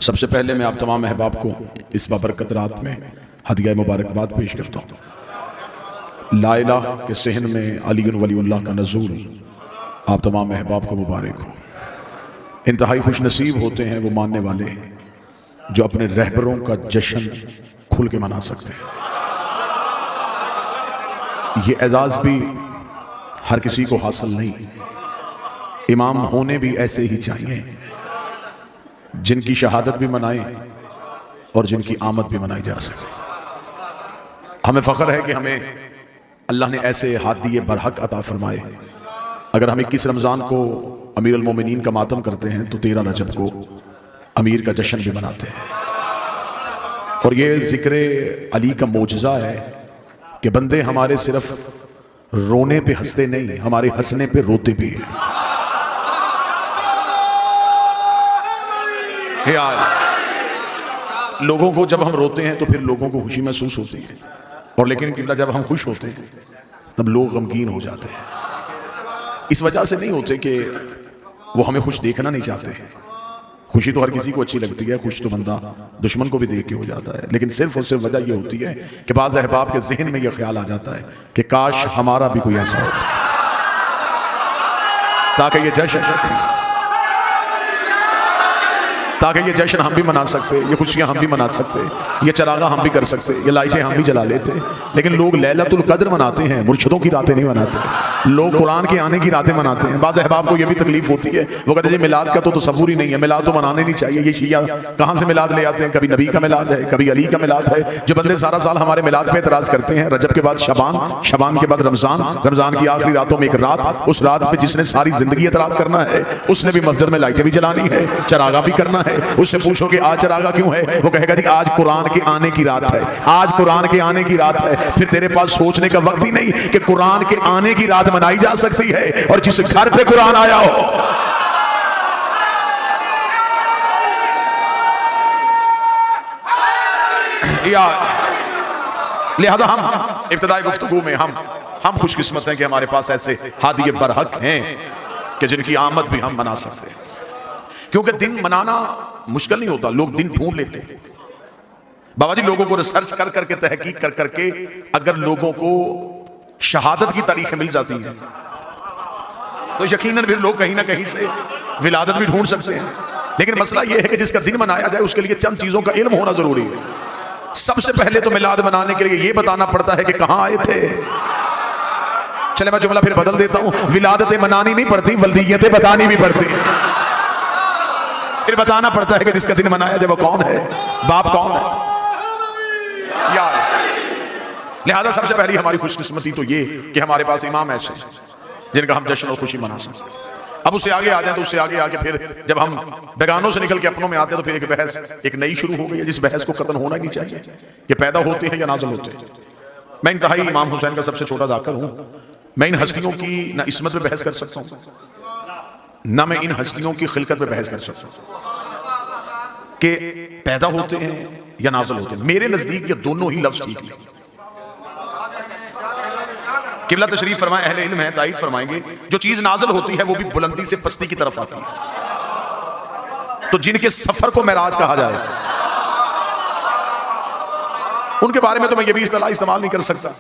सबसे पहले मैं आप तमाम अहबाब को इस बाबरकत रात में हदिया मुबारकबाद पेश करता हूँ। ला इलाहा के सहन में अली वलीउल्लाह का नज़ूल आप तमाम अहबाब को मुबारक हो। इंतहाई खुश नसीब होते हैं वो मानने वाले जो अपने रहबरों का जश्न खुल के मना सकते हैं। ये एजाज़ भी हर किसी को हासिल नहीं। इमाम होने भी ऐसे ही चाहिए जिनकी शहादत भी मनाए और जिनकी आमद भी मनाई जा सके। हमें फ़ख्र है कि हमें अल्लाह ने ऐसे हादिये बरहक अता फरमाए। अगर हम 21 रमज़ान को अमीर अल मोमिनीन का मातम करते हैं तो 13 रजब को अमीर का जश्न भी मनाते हैं। और ये ज़िक्र अली का मोजज़ा है कि बंदे हमारे सिर्फ रोने पे हंसते नहीं, हमारे हंसने पे रोते भी हैं। यार लोगों को जब हम रोते हैं तो फिर लोगों को खुशी महसूस होती है, और लेकिन किबला जब हम खुश होते हैं तब लोग गमगीन हो जाते हैं। इस वजह से नहीं होते कि वो हमें खुश देखना नहीं चाहते हैं। खुशी तो हर किसी को अच्छी लगती है, खुश तो बंदा दुश्मन को भी देख के हो जाता है। लेकिन सिर्फ और सिर्फ वजह ये होती है कि बाज़ अहबाब के जहन में यह ख्याल आ जाता है कि काश हमारा भी कोई ऐसा होता ताकि ये जश्न हम भी मना सकते, ये खुशियां हम भी मना सकते, ये चरागा हम भी कर सकते, ये लाइटें हम भी जला लेते। लेकिन लोग लैलतुल कद्र मनाते हैं, मुर्शिदों की रातें नहीं मनाते। लोग कुरान के आने की रातें मनाते हैं। बाज़ अहबाब को ये भी तकलीफ होती है, वो कहते हैं मिलाद का तो तसव्वुर ही नहीं है, मिलाद तो मनाने नहीं चाहिए। ये शिया कहाँ से मिलाद ले आते हैं? कभी नबी का मिलाद है, कभी अली का मिलाद है। जो बंदे सारा साल हमारे मिलाद पे एतराज़ करते हैं, रजब के बाद शबान, शबान के बाद रमज़ान, रमज़ान की आखिरी रातों में एक रात, उस रात पे जिसने सारी जिंदगी एतराज़ करना है उसने भी मस्जिद में लाइटें भी जलानी है, चरागा भी करना है। उससे पूछो कि आज चरागा क्यों है? वो कहेगा जी आज कुरान के आने की रात है, आज कुरान के आने की रात है। फिर तेरे पास सोचने का वक्त ही नहीं कि कुरान के आने की रात मनाई जा सकती है और जिस घर पे कुरान आया हो। लिहाजा हम इब्तिदाई गुफ्तगू में हम खुशकिस्मत हैं कि हमारे पास ऐसे हादिये बरहक हैं कि जिनकी आमद भी हम मना सकते हैं। क्योंकि दिन मनाना मुश्किल नहीं होता, लोग दिन ढूंढ लेते हैं। बाबा जी लोगों को रिसर्च कर करके, तहकीक कर करके अगर लोगों को शहादत की तारीखें मिल जाती हैं तो यकीनन फिर लोग कहीं ना कहीं से विलादत भी ढूंढ सकते हैं। लेकिन मसला यह है कि जिसका दिन मनाया जाए उसके लिए चंद चीजों का इल्म होना जरूरी है। सबसे पहले तो मिलाद मनाने के लिए यह बताना पड़ता है कि कहां आए थे। चले मैं जुमला फिर बदल देता हूं, विलादतें मनानी नहीं पड़ती, वल्दियतें बतानी भी पड़ती। फिर बताना पड़ता है कि जिसका दिन मनाया जाए वो कौन है, बाप कौन है यार। लिहाजा सबसे पहली हमारी खुशकिस्मती तो ये कि हमारे पास इमाम ऐसे जिनका हम जश्न और खुशी मना सकते हैं। अब उससे आगे आ जाए तो उससे आगे आके फिर जब हम बेगानों से निकल के अपनों में आते हैं तो फिर एक बहस, एक नई शुरू हो गई है जिस बहस को खत्म होना नहीं चाहिए। ये पैदा होते हैं या नाज़िल होते हैं। मैं इंतहाई इमाम हुसैन का सबसे छोटा जाकर हूं। मैं इन हस्तियों की ना इस्मत पे बहस कर सकता हूं, ना मैं इन हस्तियों की खिलकत पे बहस कर सकता हूं कि पैदा होते हैं या नाज़िल होते हैं। मेरे नजदीक ये दोनों ही लफ्ज ठीक नहीं। किबला तशरीफ फरमाए, अहले इल्म है तायीद फरमाएंगे, जो चीज नाज़िल होती है वो भी बुलंदी से पस्ती की तरफ आती है। तो जिनके सफर को मेराज कहा जाए उनके बारे में तो मैं ये भी इस्तेलाह इस्तेमाल नहीं कर सकता।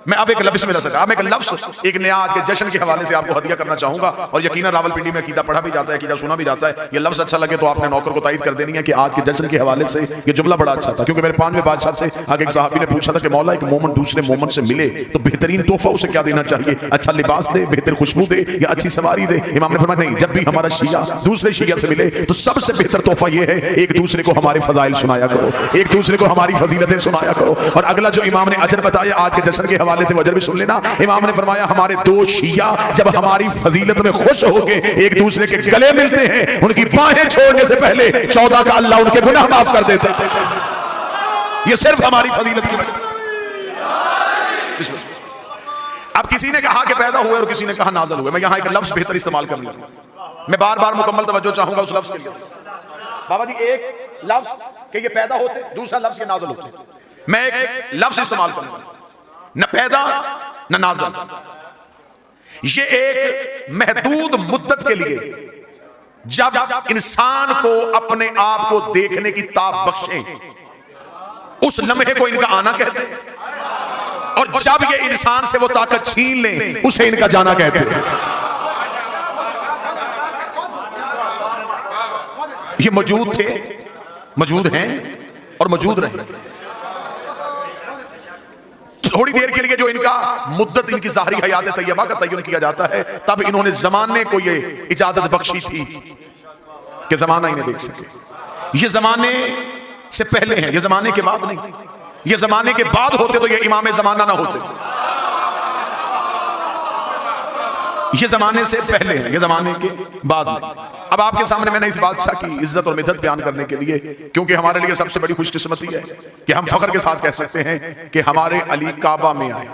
मैं अब एक लफ्ज़ में अब एक लफ्ज़ एक नया आज के जश्न के हवाले से आपको हदिया करना चाहूंगा। और यकीनन रावलपिंडी में कीदा पढ़ा भी जाता है, कीदा सुना भी जाता है। ये लफ्ज़ अच्छा लगे तो आपने नौकर को तायद कर देनी है कि आज के जश्न के हवाले से ये जुमला बड़ा अच्छा था। क्योंकि मेरे 5वें बादशाह से आगे एक सहाबी ने पूछा था कि मौला एक मोमन दूसरे मोमन से मिले तो बेहतरीन तोहफा उसे क्या देना चाहिए? अच्छा लिबास दे, बेहतर खुशबू दे या अच्छी सवारी दे? इमाम ने फरमाया नहीं, जब भी हमारा शिया दूसरे शिया से मिले तो सबसे बेहतर तोहफा यह है एक दूसरे को हमारे फजाइल सुनाया करो, एक दूसरे को हमारी फजीलतें सुनाया करो। और अगला जो इमाम ने अजर बताया आज के जश्न के हवाले से वो अजर भी सुन लेना। इमाम ने फरमाया हमारे दो शिया जब हमारी फजीलत में खुश होके एक दूसरे के गले मिलते हैं, उनकी बाहें छोड़ने से पहले 14 का अल्लाह उनके गुनाह माफ कर देता है। ये सिर्फ हमारी फजीलत की वजह। अब किसी ने कहा कि पैदा हुए और किसी ने कहा नाज़िल हुए। मैं यहां एक लफ्ज बेहतर इस्तेमाल कर लूंगा। मैं बार बार मुकम्मल तवज्जो चाहूंगा उस लफ्ज के लिए। बाबा जी एक लफ्ज कि ये पैदा होते, दूसरा लफ्ज ये नाज़िल होते। मैं एक लफ्ज इस्तेमाल करूंगा, न पैदा न नाज़िल। ये एक महदूद मुद्दत के लिए जब इंसान को अपने आप को देखने की ताब बख्शे, उस लम्हे को इनका आना कहते हैं, और जब ये इंसान से वो ताकत छीन ले उसे इनका जाना कहते हैं। ये मौजूद थे, मौजूद हैं और मौजूद रहे। थोड़ी देर के लिए जो इनका मुद्दत इनकी ज़ाहरी हयात तैयबा का तय्युन किया जाता है, तब इन्होंने जमाने को ये इजाजत बख्शी थी कि जमाना इन्हें देख सके। ये जमाने से पहले हैं, ये जमाने के बाद नहीं। ये जमाने के बाद होते तो ये इमाम जमाना ना होते। ये जमाने से पहले हैं, ये जमाने के बाद नहीं। अब आपके सामने मैंने इस बादशाह की इज्जत और मिदत बयान करने के लिए, क्योंकि हमारे लिए सबसे बड़ी खुशकिस्मती है कि हम फख्र के साथ कह सकते हैं कि हमारे अली काबा में आए,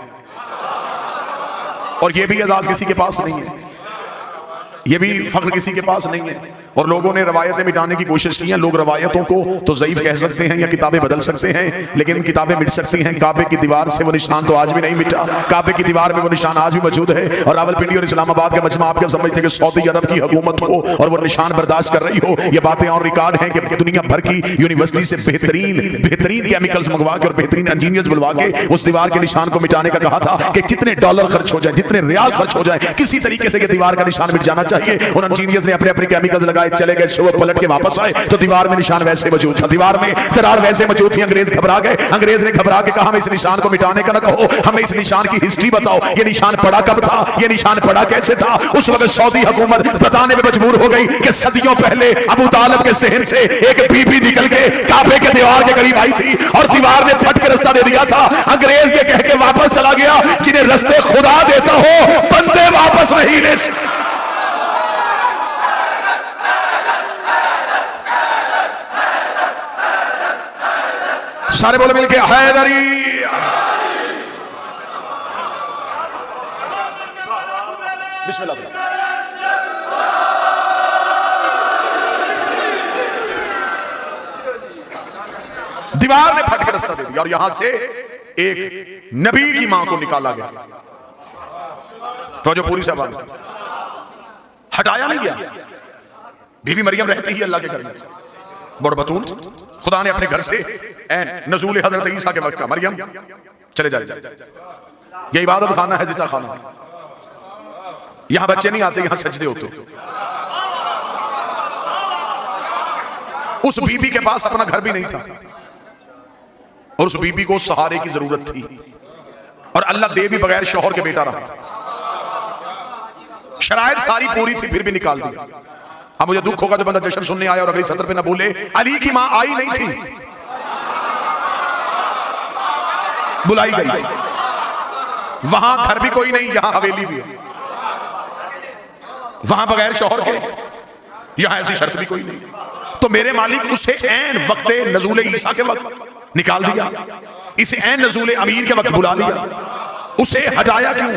और ये भी एजाज किसी के पास नहीं है, ये भी फख्र किसी के पास नहीं है। और लोगों ने रवायतें मिटाने की कोशिश की है। लोग रवायतों को तो ज़ईफ कह सकते हैं या किताबें बदल सकते हैं, लेकिन किताबें मिट सकती हैं। काबे की दीवार से वो निशान तो आज भी नहीं मिटा, काबे की दीवार में वो निशान आज भी मौजूद है। और रावलपिंडी और इस्लामाबाद का मजमा आप क्या समझते हैं कि सऊदी अरब की हुकूमत हो और वो निशान बर्दाश्त कर रही हो? ये बातें और रिकॉर्ड हैं कि दुनिया भर की यूनिवर्सिटी से बेहतरीन केमिकल्स मंगवा के और बेहतरीन इंजीनियर्स बुलवा के उस दीवार के निशान को मिटाने का कहा था कि जितने डॉलर खर्च हो जाए, जितने रियाल खर्च हो जाए, किसी तरीके से ये दीवार का निशान मिट जाना चाहिए। उन इंजीनियर्स ने अपने अपने केमिकल्स लगाए, चले गए, सुबह पलट के वापस आए तो दीवार में निशान वैसे मौजूद था, दीवार में दरार वैसे मौजूद थी। अंग्रेज घबरा गए, अंग्रेज ने घबरा के कहा हमें इस निशान को मिटाने का ना कहो, हमें इस निशान की हिस्ट्री बताओ। ये निशान पड़ा कब था, ये निशान पड़ा कैसे था? उस वक्त सऊदी हुकूमत बताने में मजबूर हो गई कि सदियों पहले अबू तालिब के सहन से एक बीबी निकल के काबे के दीवार के करीब आई थी और दीवार ने फट के रास्ता दे दिया था। अंग्रेज ये कह के वापस चला गया, जिन्हें रास्ते खुदा देता हो बंदे वापस नहीं ले। सारे बोले मिलके हैदरी। बिस्मिल्लाह। दीवार ने फट के रास्ता दे दिया और यहां से एक नबी की मां को निकाला गया। तो जो पूरी सभा हटाया नहीं गया। बीबी मरियम रहती ही अल्लाह के घर में, बरबतूल खुदा ने अपने घर से नज़ूल हजरत ईसा के वक्त का, मरियम चले जाए, ये इबादत खाना है, जिता खाना है, यहां बच्चे नहीं आते, यहां सजदे होते। उस बीबी के पास अपना घर भी नहीं था और उस बीबी को सहारे की जरूरत थी और अल्लाह दे भी बगैर शौहर के बेटा रहा था। शरायत सारी पूरी थी, फिर भी निकाल दिया। अब मुझे दुख होगा जो बंदा जश्न सुनने आया और अगली सदर पे ना बोले अली की मां आई नहीं थी, बुलाई गई। वहां घर भी कोई नहीं, यहां हवेली भी है। वहां बगैर शौहर के, यहां ऐसी शर्त भी कोई नहीं। तो मेरे मालिक उसे ऐन वक्त नज़ूल ईसा के वक्त निकाल दिया, इसे ऐन नज़ूल अमीर के वक्त बुला लिया। उसे हटाया क्यों,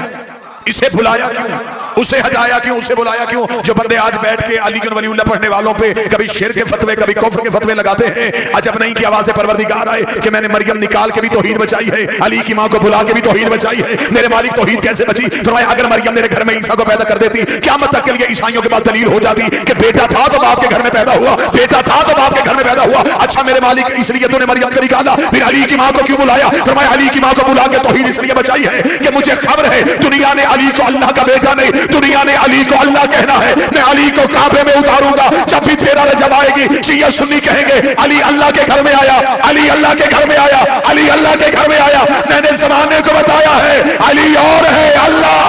इसे बुलाया क्यों, उसे हटाया क्यों, उसे बुलाया क्यों? जो बंदे आज बैठ के अली वलीउल्लाह पढ़ने वालों पे कभी शिर्क के फतवे, कभी कुफ्र के फतवे लगाते हैं, अजब नहीं कि आवाज़ परवरदिगार आए कि मैंने मरियम निकाल के भी तौहीद बचाई है, अली की मां को बुला के भी तौहीद बचाई है। मेरे मालिक तौहीद कैसे बची? फरमाया अगर मरियम मेरे घर में ईसा को पैदा कर देती, क़यामत तक के लिए ईसाइयों के पास दलील हो जाती कि बेटा था तो बाप के घर में पैदा हुआ, बेटा था तो बाप के घर में पैदा हुआ। अच्छा मेरे मालिक इसलिए तूने मरियम को निकाला, फिर अली की मां को क्यों बुलाया? फरमाया अली की मां को बुला के तौहीद इसलिए बचाई है कि मुझे खबर है दुनिया ने अली को अल्लाह का बेटा नहीं, दुनिया ने अली को अल्लाह कहना है। मैं अली को काबे में उतारूंगा, जब भी तेरा रजब आएगी शिया सुन्नी कहेंगे अली अल्लाह के घर में आया, अली अल्लाह के घर में आया, अली अल्लाह के घर में आया। मैंने जमाने को बताया है अली और है अल्लाह।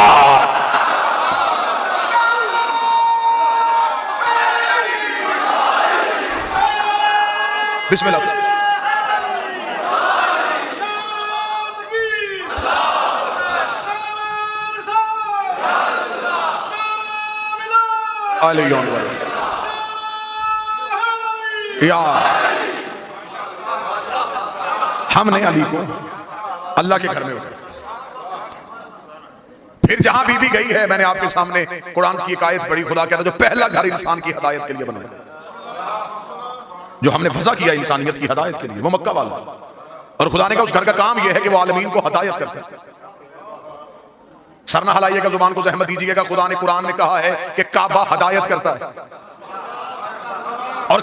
बिस्मिल्लाह। यार हमने अली को अल्लाह के घर में उतारा। फिर जहां बीबी गई है, मैंने आपके सामने कुरान की एक आयत पढ़ी, खुदा कहता है जो पहला घर इंसान की हदायत के लिए बनाया, जो हमने फजा किया इंसानियत की हदायत के लिए, वो मक्का वाला। और खुदा ने कहा उस घर का काम यह है कि वो आलमीन को हदायत करता है। सर ना हलाइएगा, जुबान को जहमत दीजिएगा। खुदा ने कुरान में कहा है कि काबा हदायत करता है।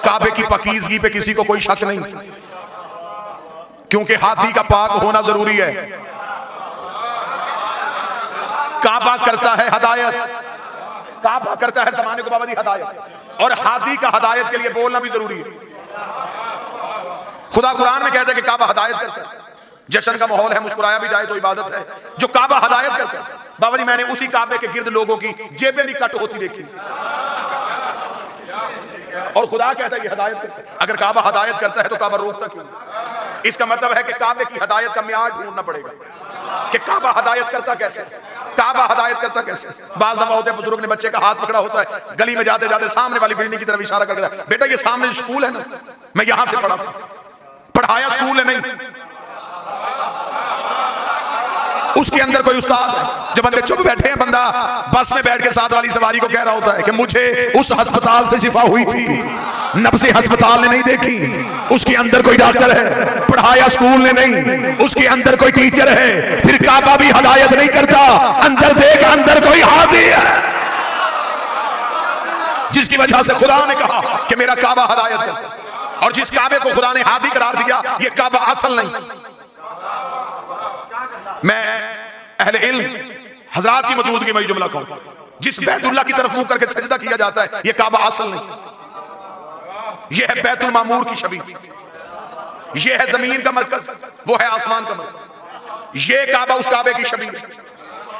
काबे की पकीजगी पे किसी को कोई शक नहीं, क्योंकि हाथी का पाक होना जरूरी है। काबा करता है हदायत, काबा करता है जमाने को बाबा जी हदायत, और हाथी का हदायत के लिए बोलना भी जरूरी है। खुदा कुरान में कहता है कि काबा हदायत करता है। जश्न का माहौल है, मुस्कुराया भी जाए तो इबादत है। जो काबा हदायत करता है, बाबा जी मैंने उसी काबे के गिर्द लोगों की जेबें भी कट होती देखी, और खुदा कहता है ये हदायत करता है। अगर काबा हदायत करता है तो काबा रोकता क्यों? इसका मतलब है कि काबे की हदायत का मियार ढूंढना पड़ेगा कि काबा हदायत करता कैसे, काबा हदायत करता कैसे। बाज दफा होते हैं बुजुर्ग ने बच्चे का हाथ पकड़ा होता है, गली में जाते जाते सामने वाली बिल्डिंग की तरफ इशारा करके, बेटा ये सामने स्कूल है ना, मैं यहां से पढ़ा था। पढ़ाया स्कूल है नहीं, उसके अंदर कोई उस्ताद है। जो बंदे चुप बैठे हैं, बंदा बस में बैठ के साथ वाली सवारी को कह रहा होता है कि मुझे उस अस्पताल से शिफा हुई थी, नब्ज़े अस्पताल ने नहीं देखी, उसके अंदर कोई डॉक्टर है। पढ़ाया स्कूल ने नहीं, उसके अंदर कोई टीचर है। फिर काबा भी हदायत नहीं करता, अंदर देख अंदर कोई हादी है, जिसकी वजह से खुदा ने कहा कि मेरा काबा हदायत करता। और जिस काबे को खुदा ने हादी करार दिया, ये काबा असल नहीं। मैं अहले इल्म हजरात की मौजूदगी में जुमला कहूं, जिस बैतुल्लाह की तरफ मुंह करके सजदा किया जाता है, ये काबा असल नहीं। ये है बैतुल मामूर की छवि, ये है जमीन का मरकज, वो है आसमान का मरकज। ये काबा उस काबे की छवि है।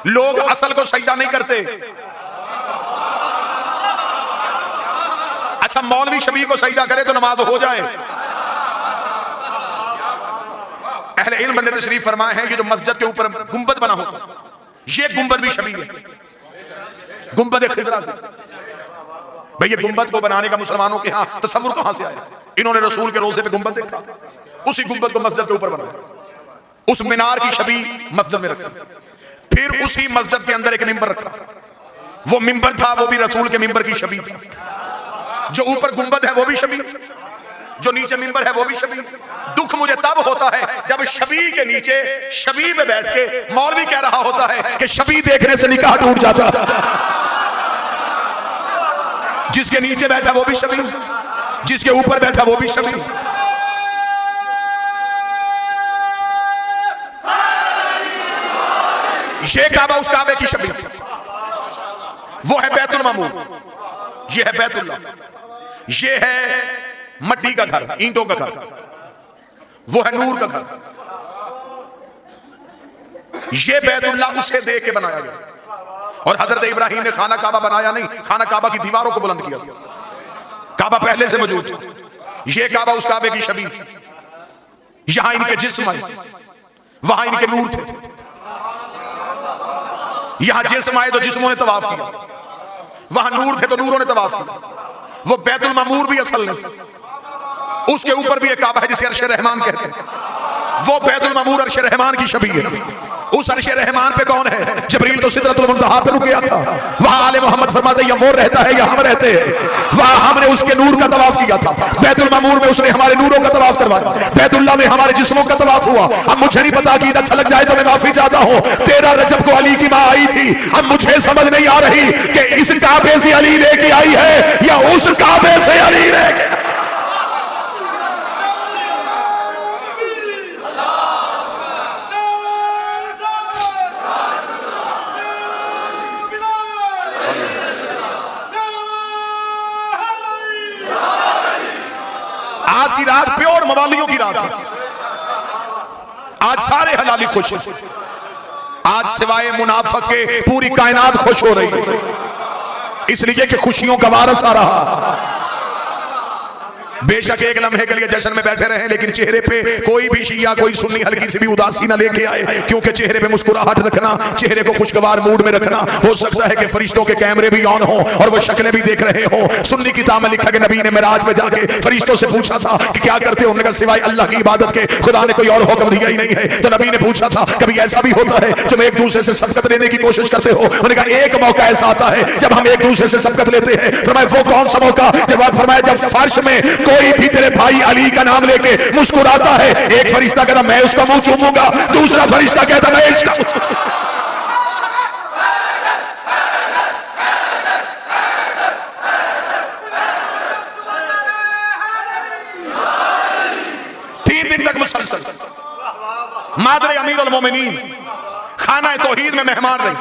लोग असल को सजदा नहीं करते। अच्छा, मौलवी शबी को सजदा करे तो नमाज हो जाए। अहले इल्म बंदे तशरीफ फरमाए हैं कि जो मस्जिद के ऊपर गुंबद बना होता है, ये गुंबद भी शबी है, गुंबद खिजरा। भाई ये गुंबद को बनाने का मुसलमानों के यहाँ तसव्वुर कहां से आया? इन्होंने रसूल के रोजे पे गुंबद देखा, उसी गुंबद को मस्जिद के ऊपर बनाया, उस मीनार की छवि मस्जिद में रखा, फिर उसी मस्जिद के अंदर एक मिंबर रखा। वो मिंबर था, वो भी रसूल के मिंबर की छवि थी। जो ऊपर गुंबद है वो भी छवि, जो नीचे मिंबर है वो भी छवि। दुख मुझे तब होता है जब छवि के नीचे छवि में बैठ के मौलवी कह रहा होता है कि छवि देखने से निकाह टूट जाता। जिसके नीचे बैठा वो भी छवि, जिसके ऊपर बैठा वो भी छवि। ये काबा उस काबे की छवि, वो है बैतुल मामूर, ये है बैतुल्लाह, ये है मट्टी का घर, ईंटों का घर, वो है नूर का घर। ये बैतुल्लाह उसे देख के बनाया गया। और हजरत इब्राहिम ने खाना काबा बनाया नहीं, खाना काबा की दीवारों को बुलंद किया था। काबा पहले से मौजूद था। ये काबा उस काबे की छवि, यहां इनके जिस्म आए, वहां इनके नूर थे। यहां जिस्म आए तो जिस्मों ने तवाफ किया, वहां नूर थे तो नूरों ने तवाफ किया। वो बैतुल मामूर भी असल नहीं, उसके ऊपर भी एक काबा है जिसे अर्श रहमान कहते हैं। वो बैतुल मामूर अर्श रहमान की छवि है। उस अर्श रहमान पे कौन है? जिब्रील तो सिदरतुल मुंतहा पे रुक गया था। वहां आले मोहम्मद फरमाते हैं, वो रहता है या हम रहते हैं। वहां हमने उसके नूर का तवाफ किया था। बैतुल मामूर में उसने हमारे नूरों का तवाफ करवाया, बैतुल्लाह में हमारे जिस्मों का तवाफ हुआ। अब मुझे नहीं पता कि अच्छा लग जाए तो मैं माफी चाहता हूँ। 13 रजब को अली की माँ आई थी, अब मुझे समझ नहीं आ रही कि इस काबे से अली लेके आई है या उस काबे से अली लेके। आज की रात प्योर मवालियों की रात है। आज सारे हलाली खुश हैं। आज सिवाय मुनाफिक के पूरी कायनात खुश हो रही है, इसलिए कि खुशियों का वारस आ रहा। बेशक एक लम्हे के लिए जश्न में बैठे रहे, लेकिन चेहरे पे कोई भी शिया कोई सुन्नी हल्की सी भी उदासी ना लेके आए, क्योंकि चेहरे पे मुस्कुराहट रखना, चेहरे को खुशगवार मूड में रखना। हो सकता है कि फरिश्तों के कैमरे भी ऑन हो और वो शक्लें भी देख रहे हो। सुन्नी किताब में लिखा कि नबी ने मिराज में जाके फरिश्तों से पूछा था कि क्या करते हो? उन्होंने कहा सिवाय अल्लाह की इबादत के खुदा ने कोई और हुक्म दिया ही नहीं है। तो नबी ने पूछा था कभी ऐसा भी होता है जब एक दूसरे से सबकत लेने की कोशिश करते हो? उन्होंने कहा एक मौका ऐसा आता है जब हम एक दूसरे से सबकत लेते हैं। फरमाया वो कौन सा मौका? जवाब फरमाया जब फर्श में कोई भी तेरे भाई अली का नाम लेके मुस्कुराता है, एक फरिश्ता कहता मैं उसका मुंह चूमूंगा, दूसरा फरिश्ता कहता मैं इसका। मुसलसल मादर अमीर उल मोमिनीन खाना तौहीद में मेहमान रही।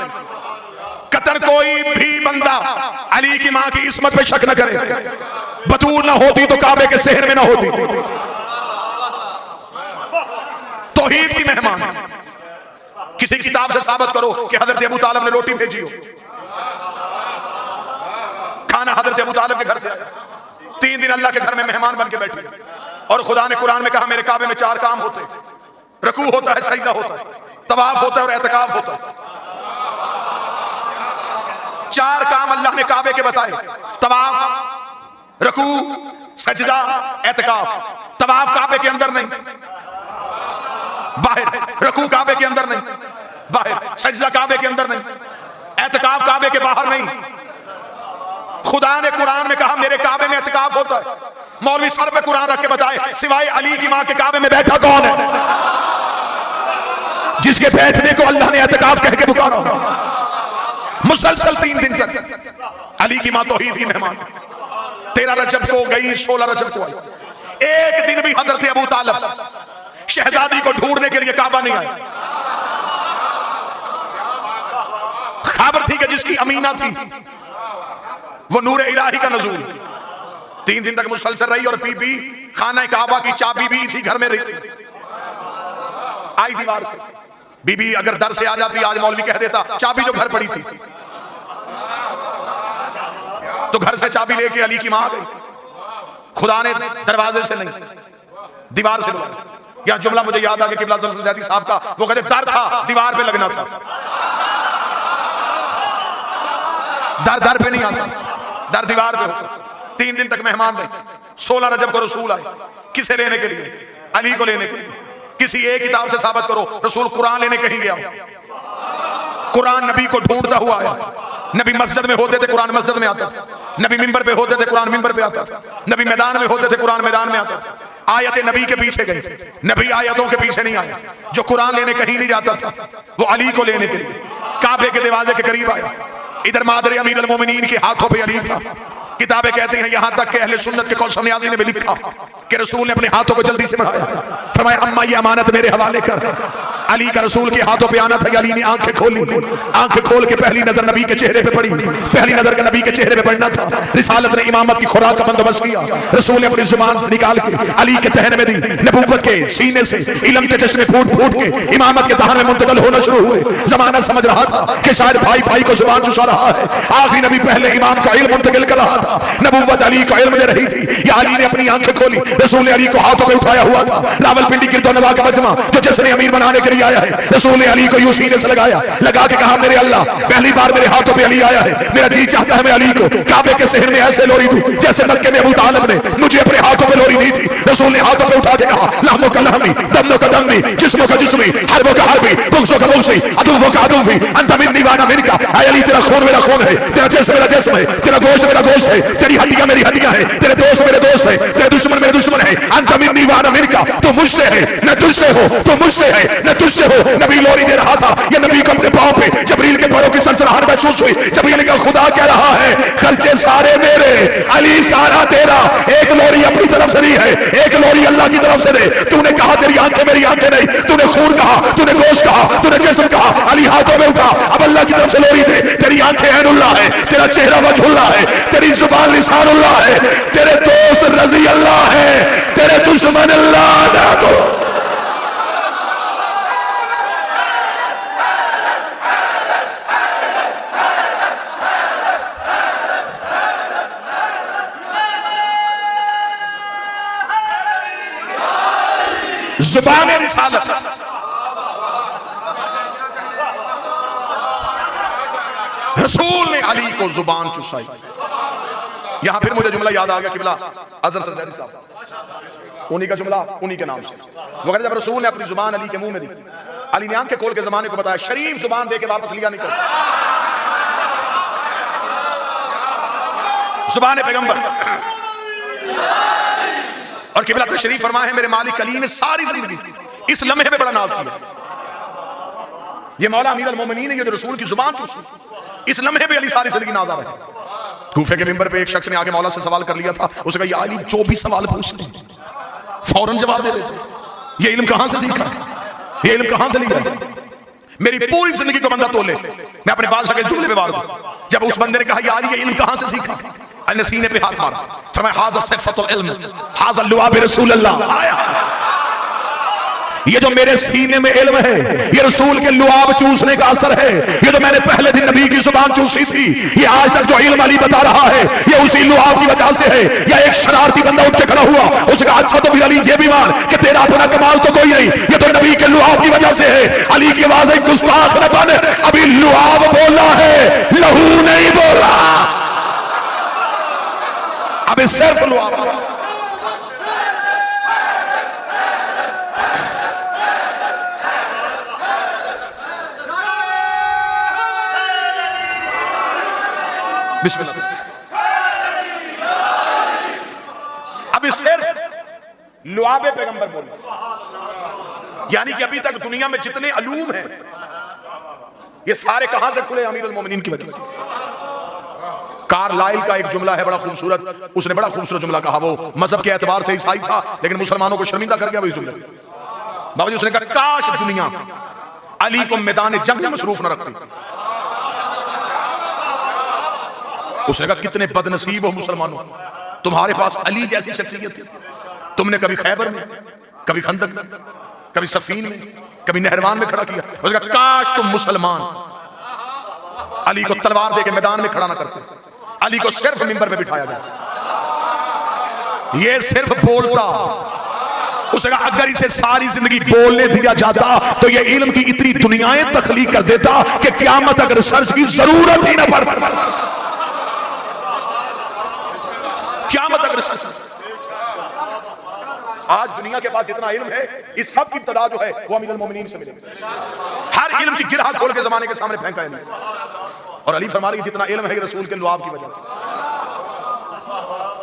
कतर कोई भी बंदा अली की मां की इस्मत पे शक न करे। बतूल ना होती तो काबे के शहर में ना होती। तौहीद की मेहमान। किसी किताब से साबित करो कि हजरत अबू तालिब ने रोटी भेजी हो, खाना हजरत अबू तालिब के घर से आया। 3 दिन अल्लाह के घर में मेहमान बन के बैठे और खुदा ने कुरान में कहा मेरे काबे में 4 काम होते हैं, रकू होता है, सजदा होता है, तवाफ होता है और एतकाफ होता है। 4 काम अल्लाह ने काबे के बताए, तवाफ, रकू, सजदा, एतकाफ। तवाफ काबे के अंदर नहीं, बाहर। रकू काबे के अंदर नहीं, बाहर। सजदा काबे के अंदर नहीं, एतकाफ काबे के बाहर नहीं। खुदा ने कुरान में कहा मेरे काबे में एतकाफ होता है। मौलवी सर पे कुरान रख के बताए सिवाय अली की मां के काबे में बैठा कौन है जिसके बैठने को अल्लाह ने एतकाफ कह के पुकारा। मुसलसल 3 दिन तक अली की मां तौहीद की मेहमान। 13 रजब को गई, 16 रजब को आई। एक दिन भी हजरत अबू तालिब शहजादी को ढूंढने के लिए काबा नहीं आए। खबर थी कि जिसकी अमीना थी वो नूर इलाही का नज़ूल। 3 दिन तक मुसलसल रही और बीबी खाना काबा की चाबी भी इसी घर में रहती। आई दीवार से। बीबी अगर दर से आ जाती, आज मौलवी कह देता चाबी जो घर पड़ी थी, तो घर से चाबी लेके अली की मां आ गई। खुदा ने दरवाजे से नहीं दीवार से बुलाया। यह जुमला मुझे याद आ गया किबला सजादी साहब का। वो कहते दर था, दीवार पे लगना था। दर पे नहीं आता, दर दीवार पे होता। 3 दिन तक मेहमान रहे। 16 रजब को रसूल आए। किसे लेने के लिए? अली को लेने के लिए। किसी एक किताब से साबित करो रसूल कुरान लेने कहीं गया। कुरान नबी को ढूंढता हुआ आया। नबी मस्जिद में होते थे, कुरान मस्जिद में आता था। नबी मिंबर पे होते थे, कुरान मिंबर पे आता था। नबी मैदान में होते थे, कुरान मैदान में आता था। आयतें नबी के पीछे गई, नबी आयतों के पीछे नहीं आया। जो कुरान लेने कहीं नहीं जाता था वो अली को लेने के लिए काबे के दरवाजे के करीब आया। इधर मादर अमीर अल मोमिनीन के हाथों पे अली था। किताबें कहते हैं यहां तक कि अहले सुन्नत के कौसम नियाज़ी ने भी लिखा कि रसूल ने अपने हाथों को जल्दी से बढ़ाया। फरमाया अम्मा ये अमानत मेरे हवाले कर। अली का रसूल के हाथों पे आना था। अली ने आंखें खोली। आंखें खोल के पहली नजर नबी के चेहरे पे पड़ी। पहली नजर का नबी के चेहरे पे पड़ना था। रिसालत ने इमामत की खुराक का बंदोबस्त किया। रसूल ने अपनी जुबान से निकाल के अली के तहन में दी। नबूवत के सीने से इल्म के चश्मे फूट फूट के इमामत के तहन में मुंतकिल होना शुरू हुए। जमाना समझ रहा था कि शायद भाई भाई को जुबान चुसा रहा है। आखिरी नबी पहले इमाम का इल्म मुंतकिल कर रहा था। नबूवत अली को इल्म दे रही थी। या अली ने अपनी आंखें खोली। रसूल ने अली को हाथों पे उठाया हुआ था। रावलपिंडी गिरदोनवा का मजमा जो जश्न अमीर बनाने के लिए आया है। रसूल ने अली को यूं सीने से लगाया, लगा के कहा मेरे अल्लाह पहली बार मेरे हाथों पे अली आया है। मेरा जी चाहता है मैं अली को काबे के शहर में ऐसे लोरी दूं जैसे मक्के में अबू तालिब ने मुझे अपने हाथों पे लोरी दी थी। रसूल ने हाथों पे उठा के कहा लहमो का लहमी, दमो का दमी, जिस्मो का जिस्मी, हरबो का हरबी, बुग़्ज़ो का बुग़्ज़ी, अदुव्वो का अदुव्वी, अंत मिन्नी वाना मिनका। ऐ अली तेरा खून मेरा खून है, तेरा जिस्म मेरा जिस्म है, तेरा गोश्त मेरा गोश्त है, तेरी हड्डियां मेरी हड्डियां है, तेरे दोस्त मेरे दोस्त है, तेरे दुश्मन मेरे दुश्मन है। अंत मिन्नी वाना मिनका। तू मुझसे है न तुझसे हो, तू मुझसे है न तुझसे हो। नबी लोरी दे रहा था। ये नबी को अपने पांव पे जबरील के पैरों की सनसनाहट महसूस हुई। जबरील का खुदा कह रहा है खर्चे सारे मेरे, अली सारा तेरा। एक लोरी अपनी तरफ से नहीं है, एक लोरी अल्लाह की तरफ से दे। तूने कहा तेरी आंखें मेरी आंखें नहीं, तूने खून कहा, तूने गोश्त कहा, तूने जिस्म कहा। अली हाथों में उठा, अब अल्लाह की तरफ से लोरी दे। तेरी आंखें ऐनुल्लाह है, तेरा चेहरा वजहुल्लाह है, तेरी जुबान लिसानुल्लाह है, तेरे दोस्त रजी अल्लाह है, तेरे दुश्मन अल्लाह ना तो। जुबान रिसालत रसूल ने अली को जुबान चुसाई। यहां फिर मुझे जुमला याद आ गया किबला अजहर सज्जादी साहब, उन्हीं का जुमला उन्हीं के नाम से। वो कहते जब रसूल ने अपनी जुबान अली के मुंह में दी, अली ने आंखें खोल के जमाने को बताया शरीफ जुबान दे के वापस लिया नहीं करता। जुबान पैगंबर और किबला तशरीफ फरमा है मेरे मालिक अली ने सारी जिंदगी इस लम्हे में बड़ा नाज किया। ये मौला अमीर अल मोमिनीन है जो रसूल की जुबान चूसी। इस लम्हे पे अली सारी जिंदगी नाजा रहे। कूफे के मिंबर पे एक शख्स ने आके मौला से सवाल कर लिया था। उसने कहा या अली जो भी सवाल पूछते फौरन जवाब दे देते। ये इल्म कहां से सीखा, ये इल्म कहां से लिया? मेरी पूरी जिंदगी को बंदा तोले, मैं अपने बादशाह के जुमले पे वार दूं। जब उस बंदे ने कहा यार ये इल्म कहां से सीखा, अल्लाह ने सीने पे हाथ मारा, फरमाया हाज़ा सिफ़तुल इल्म हाज़ा लुआब रसूलुल्लाह। आया ये जो मेरे सीने में इल्म है ये रसूल के लुआब चूसने का असर है। ये जो मैंने पहले दिन नबी की जुबान चूसी थी, ये आज तक जो इल्म अली बता रहा है ये उसी लुआब की वजह से है। या एक शरारती बंदा उठ के खड़ा हुआ, उसका अच्छा तो भी अली ये भी मान कि तेरा अपना कमाल तो कोई नहीं, ये तो नबी के लुआब की वजह से है। अली की आवाज है गुस्ताख न बन, अभी लुआब बोला है, लहू नहीं बोला, अभी सिर्फ लुआब। अभी सिर्फ लुआबे पैगंबर बोले, यानी कि अभी तक दुनिया में जितने अलूम हैं ये सारे कहां से खुले? अमीरुल मोमिनीन की वजह से। कार्लाइल का एक जुमला है बड़ा खूबसूरत, उसने बड़ा खूबसूरत जुमला कहा। वो मजहब के एतबार से ईसाई था लेकिन मुसलमानों को शर्मिंदा कर गया। वही जुमला बाबा जी उसने कहा काश दुनिया अली को मैदान जंग में मसरूफ न रखती। उसने कहा कितने बदनसीब हो मुसलमानों, तुम्हारे पास अली जैसी शख्सियत थी। तुमने कभी खैबर में, कभी खंदक में, कभी सफीन में, कभी नहरवान में खड़ा किया। उसने कहा काश तुम मुसलमान अली को तलवार देके मैदान में खड़ा ना करते, अली को सिर्फ मिंबर पे बिठाया जाता। ये सिर्फ बोलता। उसने कहा अगर इसे सारी जिंदगी बोलने दिया जाता तो ये इल्म की इतनी दुनियाएं तख्लीक कर देता कि क़यामत तक रिसर्च की जरूरत ही न पड़ती। क़यामत तक रिसर्च। आज दुनिया के पास जितना इल्म है इस सब की इब्तिदा जो है वो अमीरुल मोमिनीन से मिली। हर इल्म की गिरह खोल के जमाने के सामने फेंका है। और अली फरमा रही जितना इल्म है रसूल के लुआब की वजह से,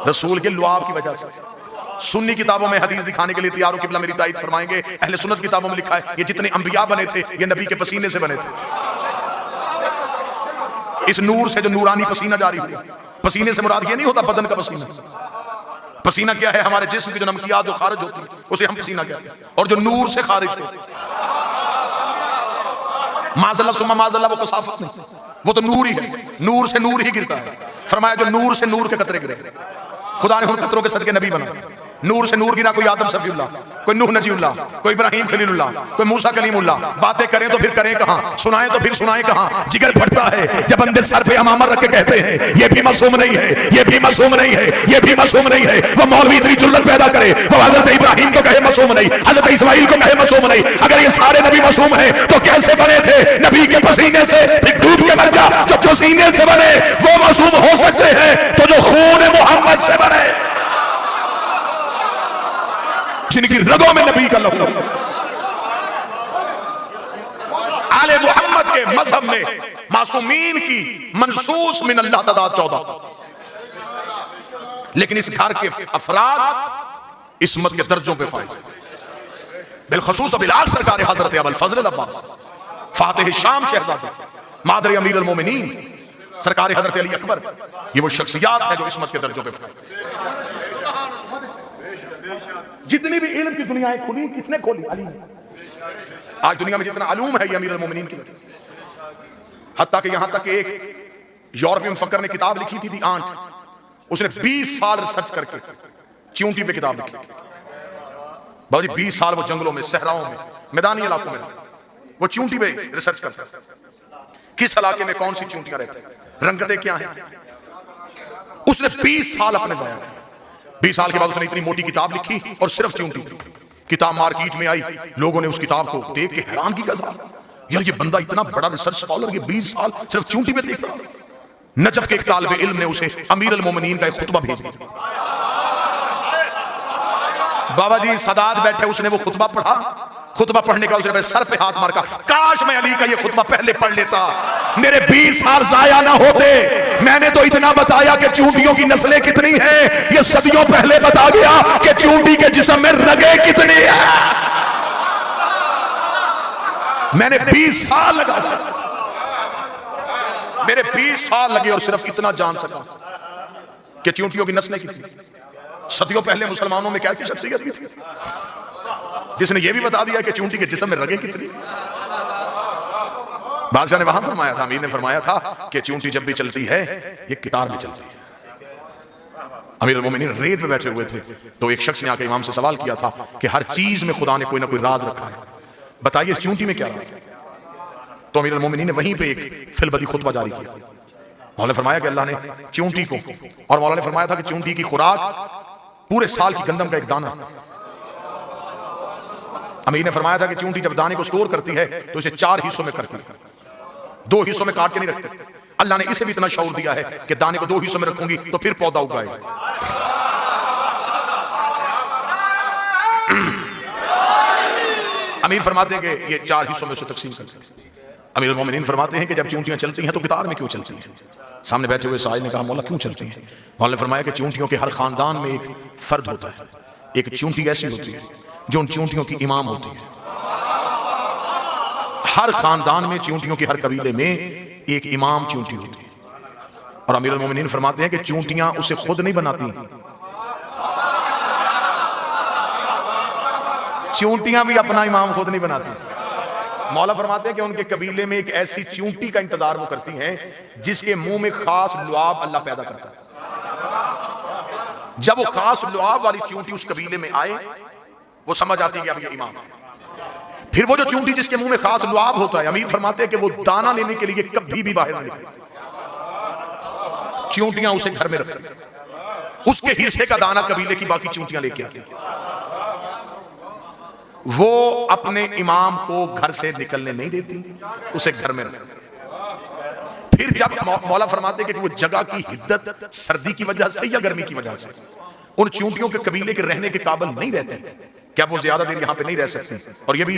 रसूल के लुआब की वजह से। सुन्नी किताबों में हदीस दिखाने के लिए तैयार हो, किबला मेरी ताईद फरमाएंगे। अहले सुन्नत किताबों में लिखा है ये जितने अंबिया बने थे ये नबी के पसीने से बने थे। इस नूर से जो नूरानी पसीना जारी हुआ, पसीने से मुराद ये नहीं होता बदन का पसीना। पसीना क्या है? हमारे जिस्म की जो नमकियात जो खारिज होती है उसे हम पसीना कहते हैं। और जो नूर से खारिज होती है माज़ल्ला सुम्मा माज़ल्ला वो कसाफत नहीं, वो तो नूर ही है। नूर से नूर ही गिरता है। फरमाया जो नूर से नूर के कतरे गिरे, खुदा ने उन कतरों के सदके नबी बना। नूर से नूर गिरा, कोई आदम सफीउल्लाह, कोई नूह नजीउल्लाह, कोई इब्राहीम खलीलुल्लाह, कोई मूसा कलीमुल्लाह। बातें करें तो फिर करें कहां, सुनाएं तो फिर सुनाएं कहां। जिगर फटता है जब बंदे सर पे अमामा रख के कहते हैं ये भी मासूम नहीं है, ये भी मासूम नहीं है, ये भी मासूम नहीं है। वो मौलवी इतनी जुल्लत पैदा करे, वो हजरत इब्राहीम को कहे मासूम नहीं, हजरत इस्माइल को कहे मासूम नहीं। अगर ये सारे नबी मासूम हैं तो कैसे बने थे? नबी के पसीने से। फिर डूब के मर जा। जो पसीने से बने वो मासूम हो सकते हैं तो जो खून मोहम्मद से बने, जिनकी रगों में नबी का लहू, आले मोहम्मद के मजहब में मासूमीन की मनसूस मिन अल्लाह तादाद 14। लेकिन इस घर के अफराद इस्मत के दर्जों पे फाइज, बिलखसूस बिलाल सरकार हजरत अबुल फजल अब्बास फातिह शाम शहजादे मादर अमीरुल मोमिनीन सरकार हजरत अली अकबर, ये वो शख्सियात है जो इस्मत के दर्जों पे फाइज। जितनी भी इल्म की दुनियाएं खुली किसने खोली? अली ने। आज दुनिया में जितना अलूम है ये अमीरुल मोमिनीन की वजह से। हत्ता कि यहां तक कि एक यूरोपीय मुफक्कर ने किताब लिखी थी दी आंट, उसने 20 साल रिसर्च करके चींटी पे किताब लिखी। बाबूजी 20 साल वो जंगलों में, सहराओं में, मैदानी इलाकों में वो चींटी पे रिसर्च करता, किस इलाके में कौन सी चींटियां रहती हैं, रंगतें क्या हैं। उसने 20 साल अपने जाया। 20 साल के बाद उसने इतनी मोटी किताब लिखी और सिर्फ चींटी। किताब मार्केट में आई, लोगों ने उस किताब को देख के हैरान की गजा, यार ये बंदा इतना बड़ा रिसर्च स्कॉलर, ये 20 साल सिर्फ चींटी पे देखता। नजफ के एक तालिबे इल्म ने उसे अमीरुल मोमिनीन का एक खुतबा भेज दिया। बाबा जी सदात बैठे, उसने वो खुतबा पढ़ा। खुतबा पढ़ने का उसने सर पे हाथ मार का, काश मैं अली का ये खुतबा पहले पढ़ लेता, मेरे 20 साल जाया ना होते। मैंने तो इतना बताया कि चूंटियों की नस्लें कितनी हैं, ये सदियों पहले बता गया कि चूंटी के जिस्म में रगें कितनी है। मैंने 20 साल लगा, मेरे 20 साल लगे और सिर्फ इतना जान सका कि चूंटियों की नस्लें कितनी। सदियों पहले मुसलमानों में कैसी शख्सियत भी थी। जिसने ये भी बता दिया कि चूंटी के जिस्म में रगें कितनी। बादशाह ने वहां फरमाया था, अमीर ने फरमाया था कि चूंटी जब भी चलती है ये कितार में चलती है। अमीर मोमिनीन रेत पे बैठे हुए थे तो एक शख्स ने आकर इमाम से सवाल किया था कि हर चीज में खुदा ने कोई ना कोई राज रखा है, बताइए इस चूंटी में क्या राज है। तो अमीर मोमिनीन ने वहीं पे एक फिलबदी खुतबा जारी किया। मौला ने फरमाया कि अल्लाह ने चूंटी को, और मौला ने फरमाया था कि चूंटी की खुराक पूरे साल की गंदम का एक दाना। अमीर ने फरमाया था कि चूंटी जब दाने को स्टोर करती है तो इसे 4 हिस्सों में करती है, 2 हिस्सों में काट के नहीं रखते। अल्लाह ने इसे भी इतना शऊर दिया है कि दाने को 2 हिस्सों में रखूंगी तो फिर पौधा उगाएगा। अमीर फरमाते हैं कि ये 4 हिस्सों में उसे तकसीम करते हैं। अमीर मोमिनीन फरमाते हैं कि जब चूंटियां चलती हैं तो कितार में क्यों चलती हैं। सामने बैठे हुए साहिब ने कहा मौला क्यों चलती हैं। मौला ने फरमाया कि चूंटियों के हर खानदान में एक फर्द होता है, एक चूंटी ऐसी होती है जो उन चूंटियों की इमाम होती है। हर खानदान में चूंटियों के हर कबीले में एक इमाम चूंटी होती है। और अमीरुल मोमिनीन फरमाते हैं कि चूंटियां उसे खुद नहीं बनाती, चूंटियां भी अपना इमाम खुद नहीं बनाती। मौला फरमाते हैं कि उनके कबीले में एक ऐसी चूंटी का इंतजार वो करती हैं जिसके मुंह में खास लुआब अल्लाह पैदा करता है। जब वो खास लुआब वाली चूंटी उस कबीले में आए वो समझ आती है कि अब ये इमाम है। फिर वो जो चूंटी जिसके मुंह में खास लुआब होता है, अमीर फरमाते हैं कि वो दाना लेने के लिए कभी भी बाहर नहीं निकलती, चूंटियां उसे घर में रखती हैं, उसके हिस्से का दाना कबीले की बाकी चूंटियां लेके आती हैं। वो अपने इमाम को घर से निकलने नहीं देती, उसे घर में रखती। फिर जब मौला फरमाते हैं कि वो जगह की हिद्दत सर्दी की वजह से या गर्मी की वजह से उन चूंटियों के कबीले के रहने के काबिल नहीं रहते, क्या वो ज्यादा देर यहाँ पे नहीं रह सकती। और ये भी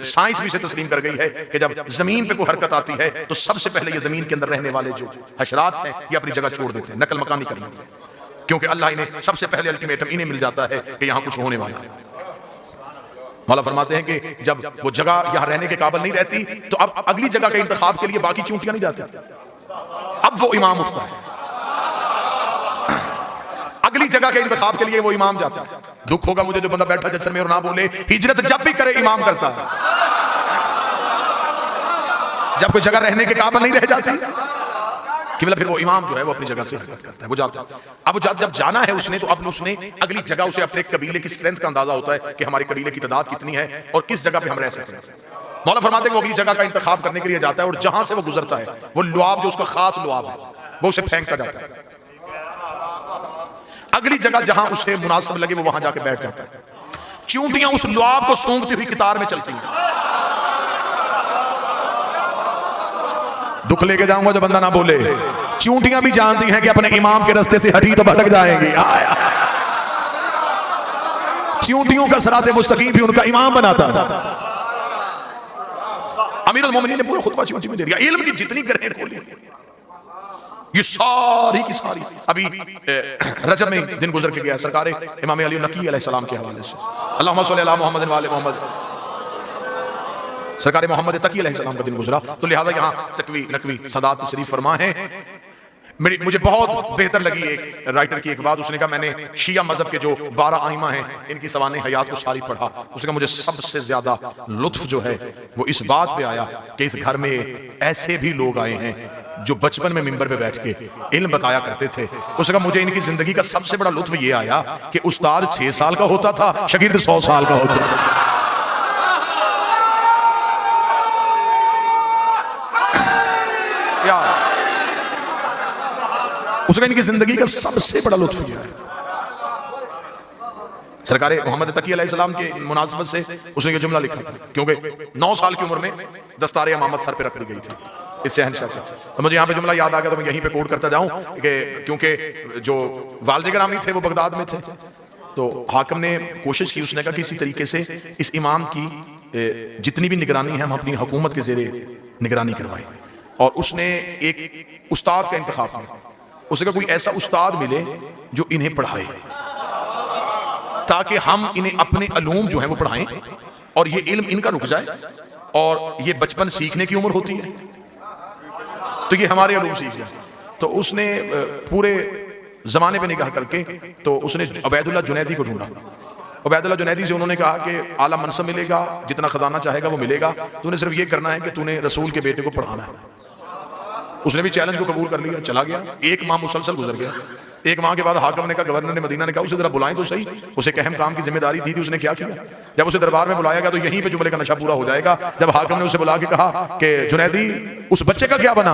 साइंस भी इसे तस्लीम कर गई है कि जब जमीन पे कोई हरकत आती है तो सबसे पहले ये जमीन के अंदर रहने वाले जो हशरात हैं ये अपनी जगह छोड़ देते हैं, नकल मकानी कर लेते हैं, क्योंकि अल्लाह इन्हें सबसे पहले अल्टीमेटम इन्हें मिल जाता है कि यहाँ कुछ होने वाला है। मौला फरमाते हैं कि जब वो जगह यहाँ रहने के काबिल नहीं रहती तो अब अगली जगह के इंतखाब के लिए बाकी चूंटियां नहीं जाती, अब वो इमाम उठता है, अगली जगह के इंतखाब के लिए वो इमाम जाता है। दुख होगा मुझे जो बंदा बैठा जश्न में और ना बोले, हिजरत जब भी करे इमाम करता है। जब कोई जगह रहने के काबिल नहीं रह जाती कि मतलब फिर वो इमाम जो है वो अपनी जगह से हरकत करता है, वो जाता है। अब वो जब जाना है उसने तो अब उसने अगली जगह उसे अपने कबीले की स्ट्रेंथ का अंदाजा होता है कि हमारे कबीले की तादाद कितनी है और किस जगह पे हम रह सकते हैं। मौला फरमाते हैं वो अगली जगह का इंतखाब करने के लिए जाता है और जहां से वो गुजरता है वो लुआब जो उसका खास लुआब है वो उसे फेंकता जाता है, अगली जगह जहां उसे मुनासिब लगे वो वहां जाके बैठ जाता है। चूंटियां उस लुआब को सूंघती हुई कितार में चलती हैं। दुख लेके जाऊंगा जो बंदा ना बोले, चूंटियां भी जानती हैं कि अपने इमाम के रास्ते से हटी तो भटक जाएंगी। चूंटियों का सराते मुस्तकीम भी उनका इमाम बनाता था। अमीरुल मोमिनीन ने पूरा खुतबा चूंटी में दे दिया, इल्म की जितनी ग्रहें खोली ये सारी की सारी। अभी रजब में दिन गुजर के गया सरकार इमाम अली नकी अलैहिस्सलाम के हवाले से, अल्लाहुम्मा सल्ली अला मुहम्मद व आले मुहम्मद, सरकार मोहम्मद तकी अलैहिस्सलाम का दिन गुजरा, तो लिहाजा यहाँ तकवी नकवी सदात तशरीफ फरमा है। मुझे बहुत बेहतर लगी एक राइटर की एक बात, उसने कहा मैंने शिया मजहब के जो 12 आइमा हैं इनकी सवाने हयात को सारी पढ़ा, उसने कहा मुझे सबसे ज्यादा लुत्फ जो है वो इस बात पे आया कि इस घर में ऐसे भी लोग आए हैं जो बचपन में मिंबर पे बैठ के इल्म बताया करते थे। उसने कहा मुझे इनकी जिंदगी का सबसे बड़ा लुत्फ ये आया कि उस्ताद 6 साल का होता था, शागिर्द 100 साल का होता था। उसने इनकी जिंदगी का सबसे बड़ा लुत्फ यह है। सरकार मोहम्मद तकी अलैहिस्सलाम के मुनासिबत से उसने ये जुमला लिखा था, क्योंकि 9 साल की उम्र में दस्तार इमामत सर पे रख दी गई थी इस शहंशाह से। तो मुझे यहाँ पे जुमला याद आ गया तो मैं यहीं पे कोट करता जाऊं कि क्योंकि जो वालिद गिरामी थे वो बगदाद में थे, तो हाकिम ने कोशिश की, उसने कहा किसी तरीके से इस इमाम की जितनी भी निगरानी है हम अपनी हुकूमत के ज़ेरे निगरानी करवाएं। और उसने एक उस्ताद का इंतखाब किया, उसने कहा कोई ऐसा उस्ताद मिले जो इन्हें पढ़ाए ताकि हम इन्हें अपने अलूम जो है वो पढ़ाएं और ये इल्म इनका रुक जाए, और ये बचपन सीखने की उम्र होती है तो ये हमारे अलूम सीख जाए। तो उसने पूरे जमाने पे निगाह करके तो उसने उबैदुल्लाह जुनैदी को ढूंढा, उबैदुल्लाह जुनैदी से उन्होंने कहा कि आला मनसब मिलेगा, जितना खजाना चाहेगा वो मिलेगा, तूने सिर्फ ये करना है कि तूने रसूल के बेटे को पढ़ाना है। उसने भी चैलेंज को कबूल कर लिया, चला गया। एक माह मुसलसल गुजर गया। एक माह के बाद हाकिम ने कहा, गवर्नर ने मदीना ने कहा उसे जरा बुलाएं तो सही, उसे अहम काम की जिम्मेदारी थी उसने क्या किया। जब उसे दरबार में बुलाया गया तो यहीं पे जुमले का नशा पूरा हो जाएगा। जब हाकिम ने उसे बुला के कहा कि जुनैदी उस बच्चे का क्या बना,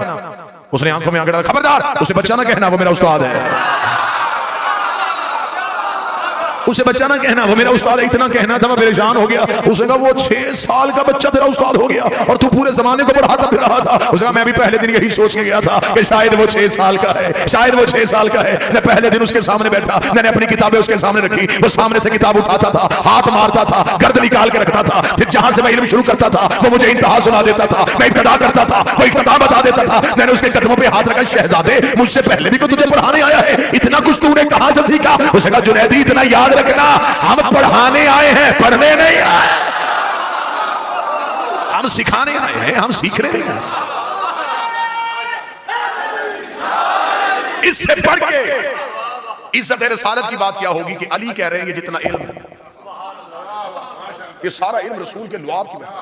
उसने आंखों में आंखें डाल, खबरदार उसे बच्चा ना कहना, वो मेरा उस्ताद है। उसे बच्चा ना कहना, वो मेरा उस्ताद है। इतना कहना था, मैं परेशान हो गया। उसने कहा वो 6 साल का बच्चा तेरा उस्ताद हो गया और तू पूरे जमाने को पढ़ाता फिर रहा था। उसने कहा मैं भी पहले दिन यही सोच के गया था कि शायद वो 6 साल का है, शायद वो 6 साल का है। मैं पहले दिन उसके सामने बैठा, मैंने अपनी किताबें उसके सामने रखी, वो सामने से किताब उठाता था, हाथ मारता था, गर्द निकाल के रखता था, फिर जहां से मैं इल्म शुरू करता था वो मुझे इंतहा सुना देता था, मैं इब्तिदा करता था, वो इब्तिदा बता देता था। मैंने उसके कदमों पे हाथ रखा, शहजादे मुझसे पहले भी को तुझे पढ़ाने आया है, इतना कुछ तूने कहां से सीखा। उसने कहा जुनैदी इतना याद रखना, हम पढ़ाने आए हैं, पढ़ने नहीं आए, हम सिखाने आए हैं, हम सीखने नहीं आए। इससे बढ़ के इज्जत रिसालत की बात क्या होगी कि अली कह रहे हैं कि जितना इल्म, ये सारा इल्म रसूल के लुआब की बात।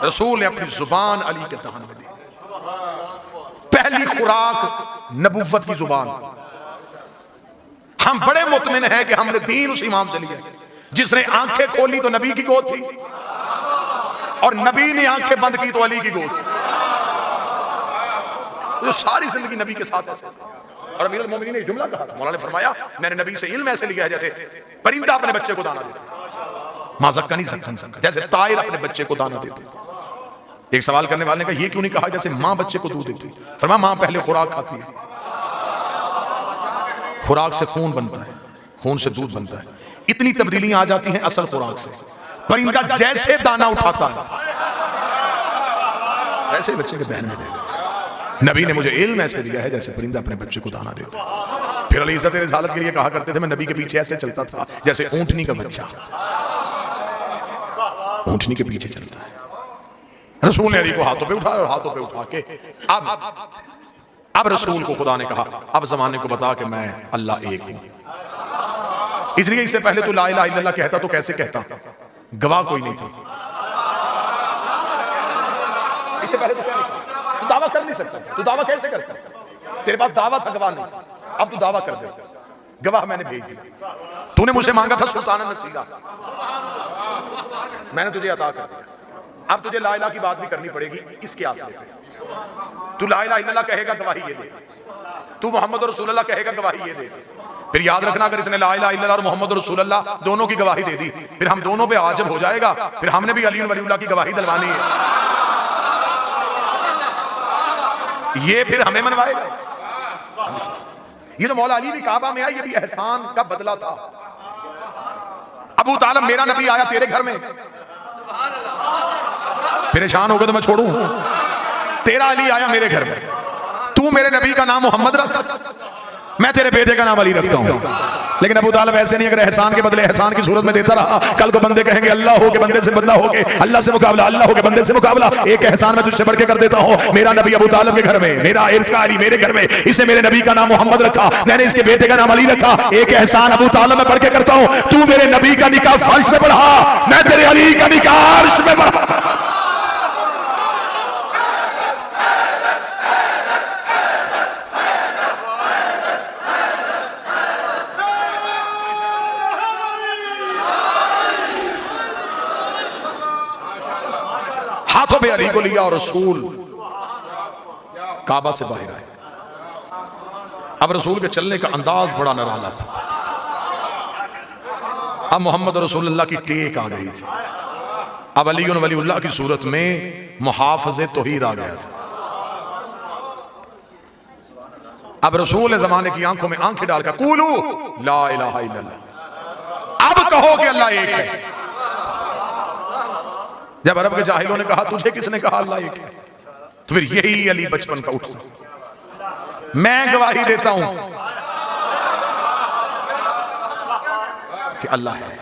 रसूल ने अपनी जुबान अली के दहन में दी। पहली खुराक नबुव्वत की जुबान। हम बड़े मुतमिन हैं कि हमने दीन उस इमाम से लिया जिसने आंखें खोली तो नबी की गोद थी और नबी ने आंखें बंद की तो अली की गोद थी। जो सारी जिंदगी नबी के साथ ऐसे। और अमीरुल मोमिनीन ने एक जुमला कहा था, मौला ने फरमाया मैंने नबी से इल्म ऐसे लिया है जैसे परिंदा अपने बच्चे को दाना देता, मां ज़क्कनी ज़क्कन, जैसे तायर अपने बच्चे को दाना देते। एक सवाल करने वाले ने कहा ये क्यों नहीं कहा जैसे मां बच्चे को दूध देती। फरमाया मां पहले खुराक खाती है, खुराक से खून बनता है, खून से दूध बनता है, इतनी तब्दीलियां आ जाती हैं असल खुराक से। परिंदा जैसे दाना उठाता है वैसे बच्चे के बहन में देगा। नबी ने मुझे इल्म ऐसे दिया है जैसे परिंदा अपने बच्चे को दाना देता है। फिर अली इज्जत रिसालत के लिए कहा करते थे मैं नबी के पीछे ऐसे चलता था जैसे ऊंटनी का बच्चा ऊंटनी के पीछे चलता है। रसूल ने अली को हाथों पे उठाया और हाथों पे उठा के अब रसूल को खुदा ने कहा अब जमाने को बता कि मैं अल्लाह एक हूं। इसलिए इससे पहले तो ला इलाहा इल्लल्लाह कहता तो कैसे कहता, गवाह कोई नहीं था। इससे पहले तो क्या नहीं, तू दावा कर नहीं सकता, तू दावा कैसे करता, तेरे पास दावा था, गवाह नहीं था। अब तू दावा कर दे, गवाह मैंने भेज दिया। तूने मुझे मांगा था सुल्तान नसीहा, मैंने तुझे अता कर दिया। अब तुझे ला इलाहा की बात भी करनी पड़ेगी। इसके आसरे तू ला इलाहा इल्लल्लाह कहेगा गवाही ये दे, तू मोहम्मद रसूलुल्लाह कहेगा गवाही ये दे। फिर याद रखना अगर इसने ला इलाहा इल्लल्लाह और मोहम्मद रसूलुल्लाह दोनों की गवाही दे दी फिर हम दोनों पे आजब हो जाएगा, फिर हमने भी अली वलीउल्लाह की गवाही दिलवानी है, ये फिर हमें मनवाएगा। ये जो मौला अली भी काबा में आया ये भी एहसान का बदला था। अबू तालिब मेरा नबी आया तेरे घर में, परेशान हो गए तो मैं छोड़ूं? तेरा अली आया मेरे घर में, तू मेरे नबी का नाम मोहम्मद रख, मैं तेरे बेटे का नाम अली रखता हूं। लेकिन अबू तालिब ऐसे नहीं, अगर एहसान के बदले एहसान की सूरत में देता रहा, कल को बंदे कहेंगे अल्लाह हो के बंदे से बंदा हो के, अल्लाह से मुकाबला, अल्लाह हो के बंदे से मुकाबला। एक एहसान मैं तुझसे बढ़ के कर देता हूं, मेरा नबी अबू तालिब के घर में, मेरा इर्स का अली मेरे घर में, इसे मेरे नबी का नाम मोहम्मद रखा, मैंने इसके बेटे का नाम अली रखा। एक एहसान अबू तालिब में बढ़ के करता हूं, तू मेरे नबी का निकाह फर्श में पढ़ा, मैं तेरे अली का निकाह अर्श में पढ़ा। हाथों पे अली को लिया और रसूल काबा से बाहर आए। अब रसूल के चलने का अंदाज बड़ा निराला था। अब मोहम्मद रसूलुल्लाह की टेक आ गई थी। अब अली वलीउल्लाह की सूरत में मुहाफ़िज़े तौहीद आ गया था। अब रसूल ज़माने की आंखों में आंखें डालकर कूलू ला इलाहा इल्लल्लाह, अब कहो कि अल्लाह एक है। जब अरब के जाहिलों ने कहा तुझे किसने कहा अल्लाह एक है, तो फिर यही अली बचपन का उठता, मैं गवाही देता हूं कि अल्लाह है।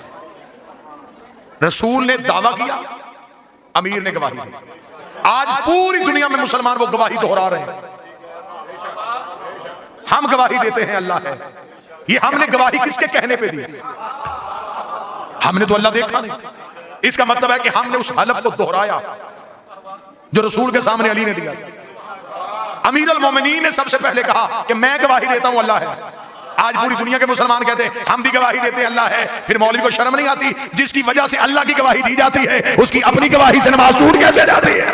रसूल ने दावा किया, अमीर ने गवाही दी। आज पूरी दुनिया में मुसलमान वो गवाही दोहरा रहे हैं। हम गवाही देते हैं अल्लाह है, ये हमने गवाही किसके कहने पे दी? हमने तो अल्लाह देखा नहीं। इसका मतलब है कि हमने उस हलफ को दोहराया जो रसूल के सामने अली ने दिया था। अमीर अल मोमिनीन ने सबसे पहले कहा कि मैं गवाही देता हूं अल्लाह है। आज पूरी दुनिया के मुसलमान कहते हैं हम भी गवाही देते हैं अल्लाह है। फिर मौलवी को शर्म नहीं आती? जिसकी वजह से अल्लाह की गवाही दी जाती है उसकी अपनी गवाही से नमाज छूट कैसे जाती है?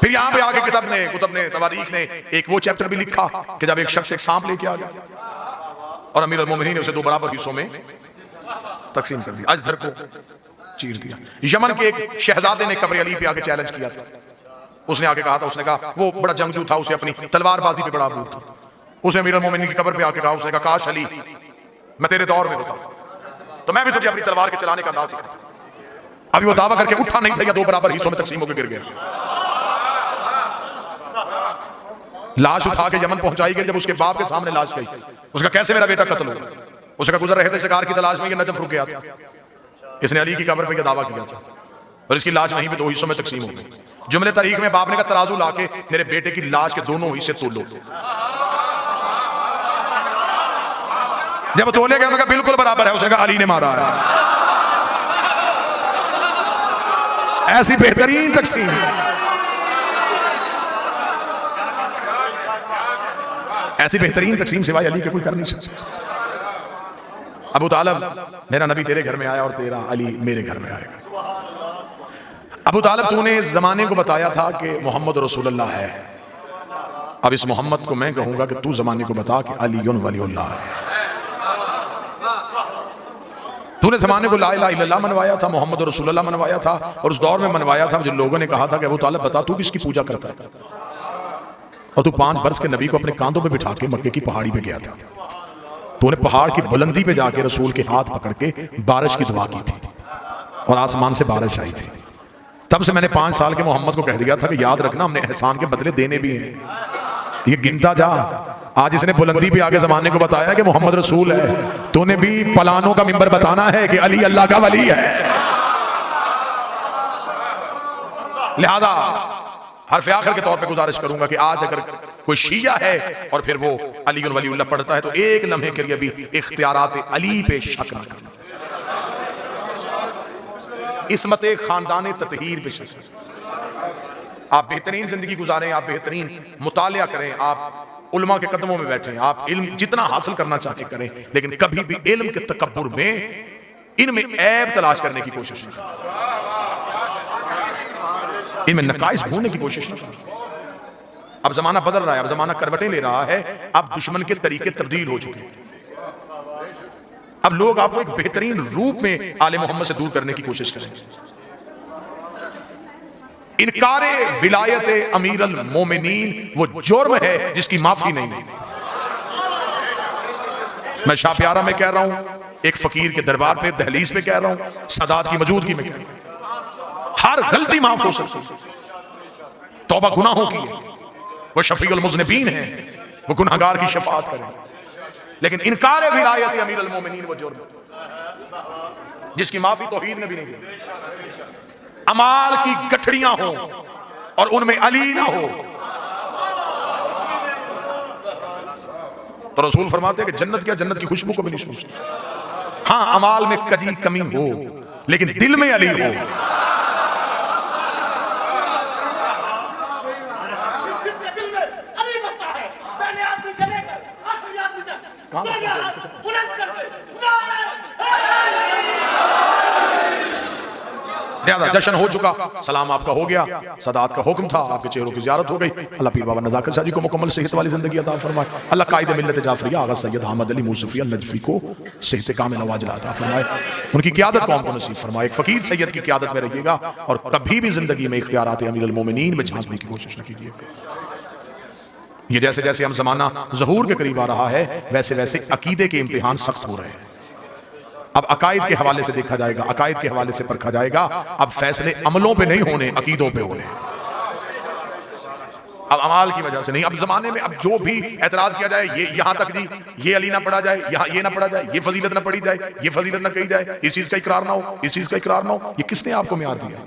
फिर यहां पे आके कुतुब ने तवारीख ने एक वो चैप्टर भी लिखा कि जब एक शख्स एक सांप लेके आ गया और अमीर अल मोमिनीन ने उसे दो बराबर हिस्सों में तकसीम कर दिया, अजदर को चीर दिया। यमन के एक शहजादे ने कब्र अली पे आके चैलेंज किया था। उसने आके कहा था, उसने कहा वो बड़ा जंगजू था, उसे अपनी तलवारबाजी पे बड़ा अबूर था। उसने अमीर अल मोमिनीन की कब्र पे आके कहा, उसने कहा काश अली मैं तेरे दौर में होता तो मैं भी तुझे अपनी तलवार के चलाने का अंदाज सिखाता। अभी वो दावा करके उठा नहीं था या दो बराबर हिस्सों में तकसीम होकर गिर गया। लाश उठा के यमन पहुंचाई गई। जब उसके बाप के सामने लाश गई, उसका कैसे मेरा बेटा कत्ल हुआ? उसका गुजर रहे थे शिकार की तलाश में, ये नजफ रुक गया था। इसने अली की कब्र पे दावा किया था और इसकी लाश वहीं पे दो हिस्सों में तकसीम हो गई। जुमले तारीख में बाप ने कहा तराजू लाके मेरे बेटे की लाश के दोनों हिस्से तोलो। जब तोले गए उन्होंने कहा बिल्कुल बराबर है। उसने कहा अली ने मारा है। ऐसी बेहतरीन तकसीम सिवाय अली के कोई कर नहीं सकता। अबू तालिब मेरा नबी तेरे घर में आया और तेरा अली मेरे घर में आएगा। अबू तालिब तूने इस जमाने को बताया था कि मोहम्मद रसूलुल्लाह है। अब इस मोहम्मद को मैं कहूंगा कि तू जमाने को बता कि अली वलीउल्लाह है। तूने जमाने को ला इलाहा इल्लल्लाह मनवाया था, मोहम्मद रसूलुल्लाह मनवाया था और उस दौर में मनवाया था जिन लोगों ने कहा था कि अबू तालिब बता तू किसकी पूजा करता है? और तू 5 बरस के नबी को अपने कांधों पे बिठा के मक्के की पहाड़ी पे गया था। तूने पहाड़ की बुलंदी पे जाके रसूल के हाथ पकड़ के बारिश की दुआ की थी और आसमान से बारिश आई थी। तब से मैंने 5 साल के मोहम्मद को कह दिया था कि याद रखना हमने एहसान के बदले देने भी हैं, ये गिनता जा। आज इसने बुलंदी पे आगे जमाने को बताया कि मोहम्मद रसूल है। तूने भी पलानों का मिंबर बताना है कि अली अल्लाह का वली है। लिहाजा हरफ आखिर के तौर पे गुजारिश करूंगा कि आज अगर कोई शिया है और फिर वो अली वलीउल्लाह पढ़ता है तो एक लम्हे के लिए भी इख्तियारात अली पे शक न करना, इस्मत खानदान ततहीर पे शक। आप बेहतरीन जिंदगी गुजारें, आप बेहतरीन मुतालिया करें, आप उलमा के कदमों में बैठें, आप इल्म जितना हासिल करना चाहते करें, लेकिन कभी भी इल्म के तकब्बुर में इनमें ऐब तलाश करने की कोशिश नहीं करें, इनमें नकाइस ढूंढने की कोशिश नहीं करें। अब जमाना बदल रहा है, अब जमाना करवटें ले रहा है, अब दुश्मन के तरीके तब्दील हो चुके हैं। अब लोग आपको एक बेहतरीन रूप में आले मोहम्मद से दूर करने की कोशिश करेंगे। इनकारे विलायत अमीर अल मोमिनीन वो जुर्म है जिसकी माफी नहीं है। मैं शाह प्यारा में कह रहा हूं, एक फकीर के दरबार पे दहलीज पे कह रहा हूं, सदात की मौजूदगी में कह रहा हूं, हर गलती माफ हो सकती है। तौबा गुनाहों की है, वो शफीउल मुज़निबीन है, वो गुनहगार की शफाअत करे। लेकिन इनकार विलायत अमीर अल मोमिनीन वो जुर्म जिसकी माफी तौहीद ने भी नहीं दी। अमाल की गठड़ियां हो और उनमें अली ना हो तो रसूल फरमाते हैं कि जन्नत क्या, जन्नत की खुशबू को भी नहीं सूंघती। हाँ, अमाल में कजी कमी हो लेकिन दिल में अली हो। जश्न हो चुका, सलाम आपका हो गया, सदात का हुक्म था, आपके चेहरों की ज़ियारत हो गई। अल्लाह पीर बाबा नज़ाकत शाह जी को मुकम्मल सेहत वाली जिंदगी अता फरमाए। अल्लाह कायदे मिल्लत जाफरिया आगा सैयद अहमद अली मूसफी अल-नजफी को सेहत कामिल वाजिला अता फरमाए। उनकी क़ियादत कौम को नसीब फरमाए। एक फ़कीर सैयद की क़ियादत में रहिएगा और कभी भी जिंदगी में इख्तियारात अमीर अल मोमिनीन में झांकने की कोशिश न कीजिएगा। ये जैसे जैसे हम ज़माना ज़हूर के करीब आ रहा है वैसे वैसे अकीदे के इम्तिहान सख्त हो रहे हैं। अब अकायद के हवाले से देखा जाएगा, अकायद के हवाले से परखा जाएगा। अब फैसले अमलों पे नहीं होने, अकीदों पे होने। अब अमाल की वजह से नहीं। अब जमाने में अब जो भी एतराज किया जाए, ये यहां तक जी ये अली ना पढ़ा जाए, यहाँ ये ना पढ़ा जाए, ये फजीलत ना पढ़ी जाए, ये फजीलत ना कही जाए, इस चीज का इकरार ना हो, इस चीज का इकरार ना हो। ये किसने आपको मियार दिया?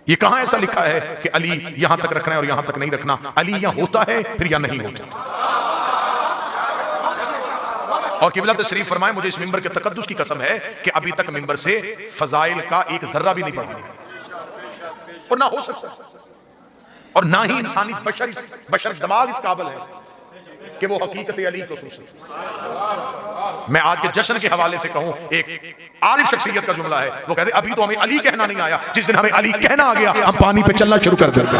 ये कहां ऐसा लिखा है कि अली यहां तक रखना है और यहां तक नहीं रखना? अली यहां होता है फिर या नहीं होता। और किबला तशरीफ फरमाए, मुझे इस मिंबर के तकद्दुस की कसम है कि अभी तक मिंबर से फजाइल का एक जर्रा भी नहीं पड़ा और ना हो सकता, और ना ही इंसानी बशर दिमाग इस काबिल है कि वो हकीकत अली को सुन सके। मैं आज के जश्न के हवाले से कहूं, एक आरिफ शख्सियत का जुमला है, वो कहते अभी तो हमें अली कहना नहीं आया, जिस दिन हमें अली कहना आ गया हम पानी पे चलना शुरू कर देते।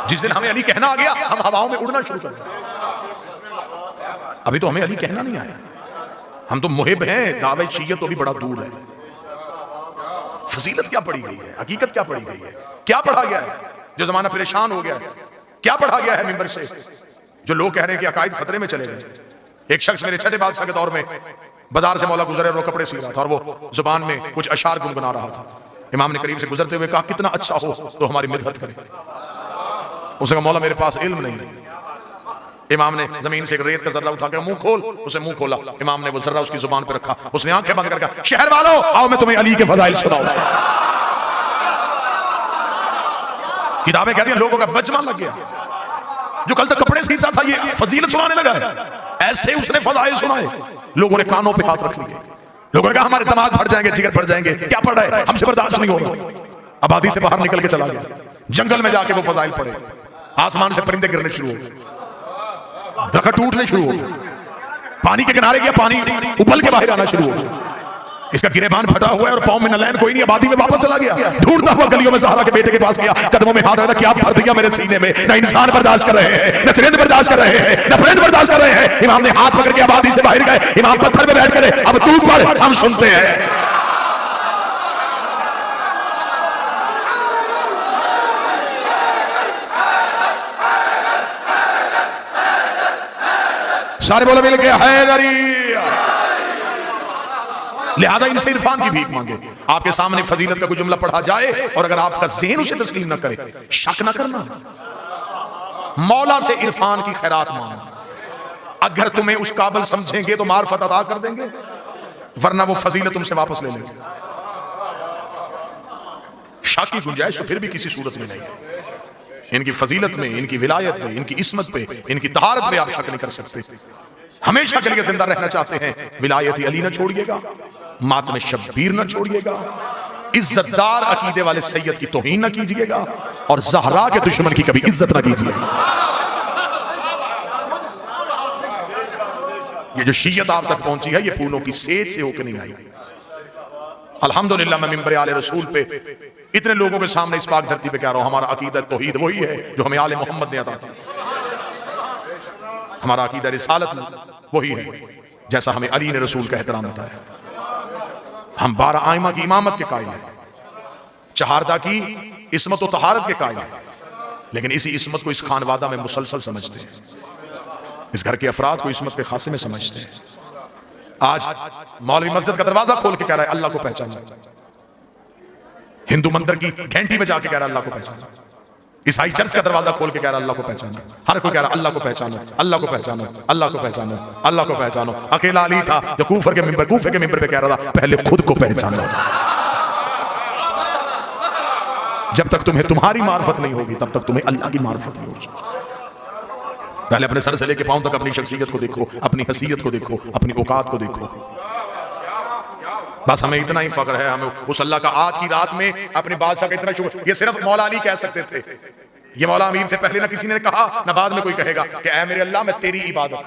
जिस दिन हमें अली कहना आ गया हम हवाओं में उड़ना शुरू कर देते। अभी तो हमें अली कहना नहीं आया, हम तो मुहिब हैं, दावे शीयत तो भी बड़ा दूर है। फजीलत क्या पढ़ी गई है, हकीकत क्या पढ़ी गई है, क्या पढ़ा गया है जो जमाना परेशान हो गया है, क्या पढ़ा गया है मिंबर से जो लोग कह रहे हैं कि अकायद खतरे में चले गए। एक शख्स मेरे छठे बादशाह के दौर में बाजार से मौला गुजरे और वो कपड़े सी रहा था और वो जुबान में कुछ अशार गुनगुना रहा था। इमाम ने करीब से गुजरते हुए कहा कितना अच्छा हो तो हमारी मिदहत करे। उसने कहा मौला मेरे पास इल्म नहीं है। इमाम ने जमीन से एक रेत का जर्रा उठाकर मुंह खोल, उसे मुंह खोला। इमाम ने वो जर्रा उसकी जुबान पे रखा, उसने आंखें बंद कर कहा शहर वालों आओ मैं तुम्हें अली के फजाइल सुनाऊं। किताबें कहती हैं लोगों का मजमा लग गया, जो कल तक कपड़े सीखता था ये फजीलत सुनाने लगा है। ऐसे उसने फजाइल सुनाए, लोगों ने कानों पे हाथ रख लिए, लोगों ने कहा हमारे दिमाग फट जाएंगे, जिगर फट जाएंगे, क्या पढ़ रहा है, हमसे बर्दाश्त नहीं होगा। आबादी से बाहर निकल के चला गया, जंगल में जाके वो फजाइल पढ़े। आसमान से परिंदे गिरने शुरू हो गए, दरख्त टूटने शुरू हो गए, पानी के किनारे गया, पानी उबल के बाहर आना शुरू हो गया। इसका गिरेबान फटा हुआ है और पांव में नलैन कोई नहीं, आबादी में वापस चला गया। ढूंढता हुआ गलियों में ज़हरा के बेटे के पास गया, कदमों में हाथ रखा, क्या भर दिया मेरे सीने में, न इंसान बर्दाश्त कर रहे हैं, न चरिंद बर्दाश्त कर रहे हैं, न परिंद बर्दाश्त कर रहे हैं। इमाम ने हाथ पकड़ के आबादी से बाहर गए, इमाम पत्थर पे बैठ कर अब तू पढ़ हम सुनते हैं। सारे बोले मिल के हैदरी। लिहाजा इनसे इरफान की भीख मांगे। आपके सामने फजीलत का कोई जुमला पढ़ा जाए और अगर आपका ज़हन उसे तस्लीम न करे, शक न करना, मौला से इरफान की खैरात मांगना। अगर तुम्हें उस काबिल समझेंगे तो मार्फत अदा कर देंगे, वरना वो फजीलत तुमसे वापस ले लेंगे। शक की गुंजाइश तो फिर भी किसी सूरत में नहीं है। इनकी फजीलत में, इनकी विलायत में, इनकी इस्मत पे, इनकी तहारत पे आप शक नहीं कर सकते। हमेशा के लिए जिंदा रहना चाहते हैं, विलायत अली न छोड़िएगा, मातम शब्बीर न छोड़िएगा, इज्जतदार अकीदे वाले सैयद की तौहीन न कीजिएगा और ज़हरा के दुश्मन की कभी इज्जत न कीजिएगा। ये जो शीयत आप तक पहुंची है, ये फूलों की सेज से होकर नहीं आई। अल्हम्दुलिल्लाह मैं मिंबर आले रसूल पे इतने लोगों के सामने इस पाक धरती पे कह रहा हूं, हमारा अकीदा तौहीद वही है जो हमें आले मोहम्मद ने अता किया। हमारा अकीदा रिसालत वही है जैसा हमें अली ने रसूल का एहतराम बताया। हम 12 आइमा की इमामत के कायल हैं, चहारदा की इस्मत और तहारत के कायल हैं, लेकिन इसी इस्मत को इस खानवादा में मुसलसल समझते हैं, इस घर के अफराद को इस्मत के खासे में समझते हैं। आज मौलवी मस्जिद का दरवाजा खोल के कह रहा है अल्लाह को पहचानो, हिंदू मंदिर की घंटी में जाके कह रहा है अल्लाह को पहचानो, ईसाई चर्च का दरवाजा खोल के कह रहा है अल्लाह को पहचानो, हर कोई कह रहा है अल्लाह को पहचानो, अल्लाह को पहचानो, अल्लाह को पहचानो, अल्लाह को पहचानो। अकेला अली था जो कूफे के मिंबर पे कह रहा था पहले खुद को पहचानो। जब तक तुम्हें तुम्हारी मार्फत नहीं होगी तब तक तुम्हें अल्लाह की मार्फत नहीं होगी। पहले अपने सर से लेके पांव तक अपनी शख्सियत को देखो, अपनी हसीयत को देखो, अपनी औकात को देखो। बस हमें इतना ही फख्र है, हमें उस अल्लाह का आज की रात में अपने बादशाह का इतना शुक्र। ये सिर्फ मौला अली कह सकते थे, ये मौला अमीर से पहले ना किसी ने कहा ना बाद में कोई कहेगा कि ऐ मेरे अल्लाह मैं तेरी इबादत।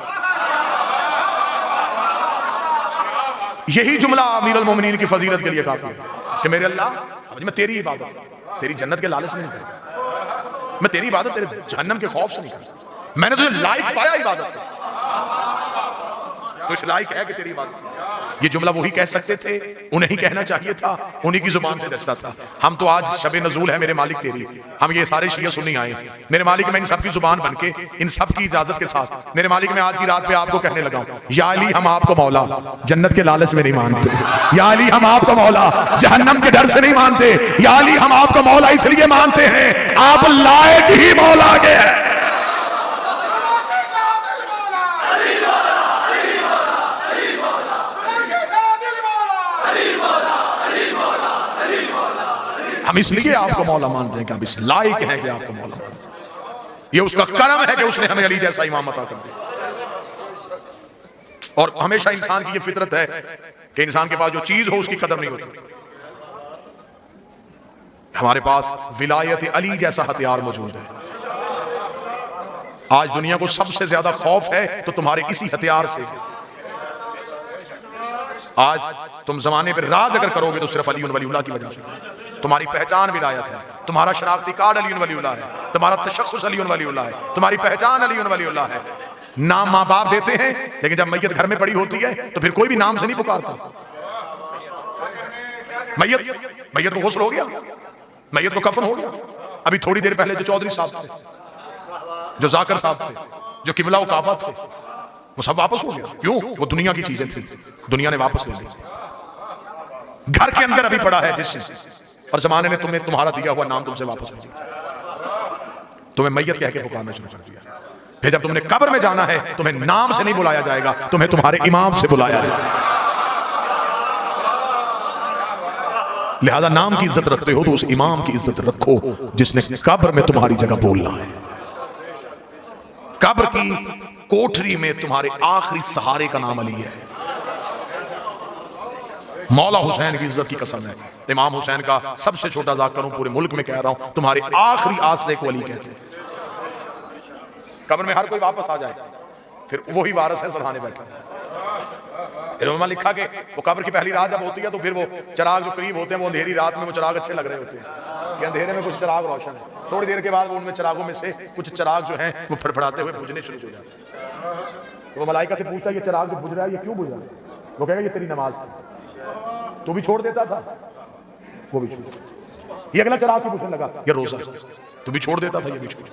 यही जुमला अमीर अल मोमिनीन की फजीलत के लिए काफी है कि मेरे अल्लाह मैं तेरी इबादत, तेरी जन्नत के लालच में नहीं करता, मैं तेरी इबादत तेरे जहन्नम के खौफ से नहीं करता, मैंने तुझे लायक पाया इबादत का, तो इस लायक है कि तेरी इबादत। ये जुमला वही कह सकते थे, उन्हें ही कहना चाहिए था, उन्हीं की जुबान से दस्ता था। हम तो आज शबे नजूल है मेरे मालिक तेरी, हम ये सारे शिया सुन्नी आए, मेरे मालिक मैं इन सब की जुबान बनके इन सब की इजाजत के साथ मेरे मालिक मैं आज की रात पे आपको कहने लगा हूं, या अली हम आपको मौला जन्नत के लालच में नहीं मानते, या अली हम आपको मौला जहन्नम के डर से नहीं मानते, या अली हम आपको मौला इसलिए मानते हैं आप लायक ही मौला के हैं। अली मौला, अली मौला, अली मौला। हम इसलिए आपको मौला मानते हैं कि आप इस लायक हैं कि आपको मौला मानते हैं। ये उसका करम है कि उसने हमें अली जैसा इमाम अता कर दिया। और हमेशा इंसान की ये फितरत है कि इंसान के पास जो चीज हो उसकी कदर नहीं होती। हमारे पास विलायत अली जैसा हथियार मौजूद है। आज दुनिया को सबसे ज्यादा खौफ है तो तुम्हारे इसी हथियार से। आज तुम जमाने पर राज अगर करोगे तो सिर्फ अली वलीउल्लाह की वजह से। तुम्हारी पहचान विलायत है, तुम्हारा शनाख्ती कार्ड अली वलीउल्लाह है, तुम्हारा तशख्खुस अली वलीउल्लाह है, तुम्हारी पहचान अली वलीउल्लाह है। नाम माँ बाप देते हैं, लेकिन जब मैयत घर में पड़ी होती है तो फिर कोई भी नाम से नहीं पुकारता। मैयत को गुस्ल हो गया, मैयत को कफन हो गया। अभी थोड़ी देर पहले जो चौधरी साहब थे, जो जाकर साहब थे, जो किबला काबा थे, वो सब वापस हो गया। क्यों? वो दुनिया की चीजें थी, दुनिया ने वापस ले ली। घर के अंदर अभी पड़ा है जिससे, और जमाने ने तुम्हें तुम्हारा दिया हुआ नाम तुमसे वापस ले लिया, तुम्हें मैयत कह के पुकारना शुरू कर दिया। फिर जब तुमने कब्र में जाना है तुम्हें नाम से नहीं बुलाया जाएगा, तुम्हें तुम्हारे इमाम से बुलाया जाएगा। लिहाजा नाम की इज्जत रखते हो तो उस इमाम की इज्जत रखो जिसने कब्र में तुम्हारी जगह बोलना है। कब्र की कोठरी में तुम्हारे आखिरी सहारे का नाम अली है। मौला हुसैन की इज्जत की कसम है, इमाम हुसैन का सबसे छोटा जाकर हूं, पूरे मुल्क में कह रहा हूं, तुम्हारे आखिरी आसरे को अली कहते हैं। कब्र में हर कोई वापस आ जाए, फिर वही वारिस है सरहाने बैठा। फिर उन्होंने लिखा कि वो कब्र की पहली रात जब होती है तो फिर वो चिराग जो करीब होते हैं वो अंधेरी रात में वो चिराग अच्छे लग रहे होते हैं कि अंधेरे में कुछ चिराग रोशन है। थोड़ी देर के बाद वो उनमें चिरागों में से कुछ चिराग जो हैं वो फड़फड़ाते हुए बुझने शुरू हो जाते हैं। तो वो मलाइका से पूछता है ये चिराग जो बुझ रहा है ये क्यों बुझ रहा है? वो कहेगा ये तेरी नमाज थी, तू भी छोड़ देता था, वो भी छोड़। ये अगला चिराग क्यों बुझने लगा? ये रोजा, तू भी छोड़ देता था, ये भी छोड़।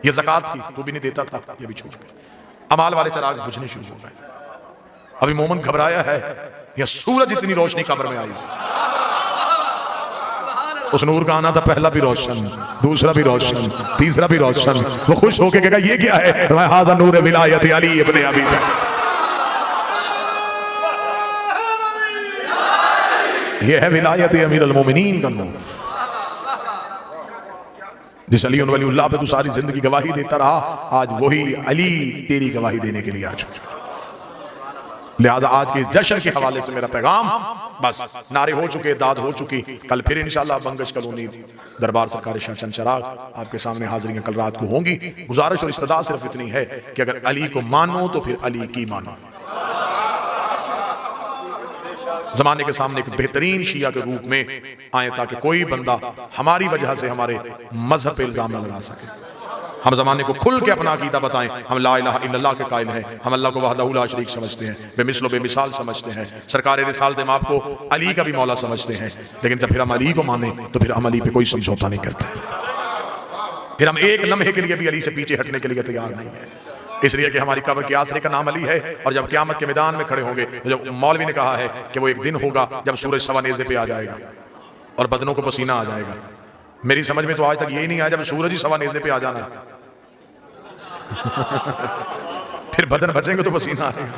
ये ज़कात थी, तू भी नहीं देता था, ये भी छोड़। अमाल वाले चिराग बुझने शुरू हो गए। अभी मोमन घबराया है, या सूरज इतनी रोशनी कब्र में आई। उस नूर का आना था, पहला भी रोशन, दूसरा भी रोशन, तीसरा भी रोशन। वो खुश होके कहेगा ये क्या है? तो हाज़ा नूर विलायत अली इब्ने अबी तालिब। ये है विलायत अमीरुल मोमिनीन का नूर। जिस अली वलीउल्लाह पे तू सारी जिंदगी गवाही देता रहा, आज वही अली तेरी गवाही देने के लिए आ चुका। लिहाजा आज के जश्न के हवाले से मेरा पैगाम बस, नारे हो चुके, दाद हो चुकी। कल फिर इंशाल्लाह बंगश कॉलोनी दरबार सरकार शाह चंद चिराग आपके सामने हाजिरियां कल रात को होंगी। गुजारिश और इस्तदा सिर्फ इतनी है कि अगर अली को मानो तो फिर अली की मानो। जमाने के सामने एक बेहतरीन शिया के रूप में आए ताकि कोई बंदा हमारी वजह से हमारे मजहब पे इल्जाम न लगा सके। हम जमाने को खुल के अपना अकीदा बताएं। हम ला इलाहा इल्लल्लाह के कायल हैं, हम अल्लाह को वहदहू ला शरीक समझते हैं, बेमिसलो बेमिसाल समझते हैं, सरकार रिसालत माप को अली का भी मौला समझते हैं। लेकिन जब फिर हम अली को माने तो फिर हम अली पे कोई समझौता नहीं करते, फिर हम एक लम्हे के लिए भी अली से पीछे हटने के लिए तैयार नहीं है। इसलिए कि हमारी कब्र के आसरे का नाम अली है। और जब क़यामत के मैदान में खड़े होंगे तो जब मौलवी ने कहा है कि वो एक दिन होगा जब सूरज सवा नेज़े पे आ जाएगा और बदनों को पसीना आ जाएगा। मेरी समझ में तो आज तक यही नहीं आया जब सूरज ही सवा नेज़े पे आ जाना है फिर बदन बचेंगे तो पसीना आएगा।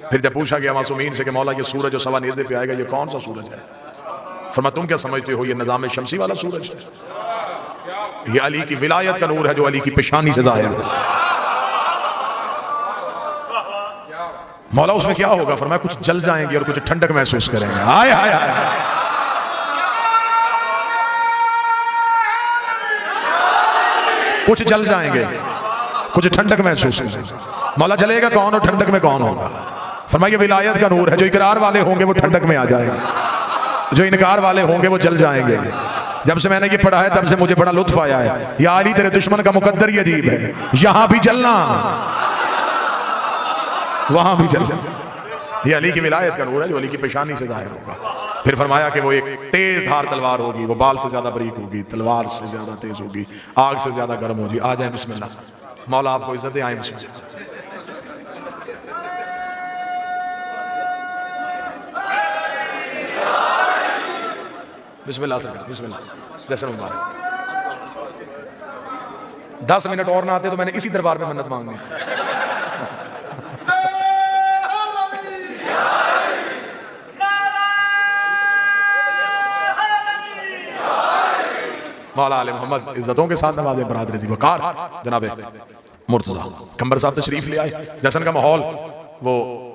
फिर जब पूछा गया मासूमीन से कि मौला ये सूरज जो सवा नेज़े पे आएगा ये कौन सा सूरज है? फरमाया तुम क्या समझते हो ये निज़ाम शमसी वाला सूरज है, ये अली की विलायत का नूर है जो अली की पेशानी से ज़ाहिर है। मौला उसमें क्या होगा? फरमाया कुछ जल जाएंगे और कुछ ठंडक महसूस करेंगे। हाय हाय हाय, कुछ जल जाएंगे कुछ ठंडक महसूस करेंगे। मौला जलेगा कौन और ठंडक में कौन होगा? फरमाया विलायत का नूर है, जो इकरार वाले होंगे वो ठंडक में आ जाएंगे, जो इनकार वाले होंगे वो जल जाएंगे। जब से मैंने ये पढ़ा है तब से मुझे बड़ा लुत्फ आया है। या अली तेरे दुश्मन का मुकद्दर ही अजीब है, यहां भी जलना वहां भी जलना। ये अली की विलायत का नूर है जो अली की पेशानी से जाहिर होगा। फिर फरमाया कि वो एक तेज धार तलवार होगी, वो बाल से ज्यादा बरीक होगी, तलवार से ज्यादा तेज होगी, आग से ज्यादा गर्म होगी। आ जाए बिस्मिल्लाह, मौला आपको इज्जत दे, आए बिस्मिल्लाह। बिस्मिल्लाह सरकार, बिस्मिल्लाह। जैसे मुबारक। 10 मिनट और ना आते तो मैंने इसी दरबार में मन्नत मांगनी थी। मौला आले मोहम्मद इज्जतों के साथ नवाजे बरादरी ज़ी वक़ार जनाब मुर्तज़ा कंबर साहब तशरीफ ले आए। जश्न का माहौल, वो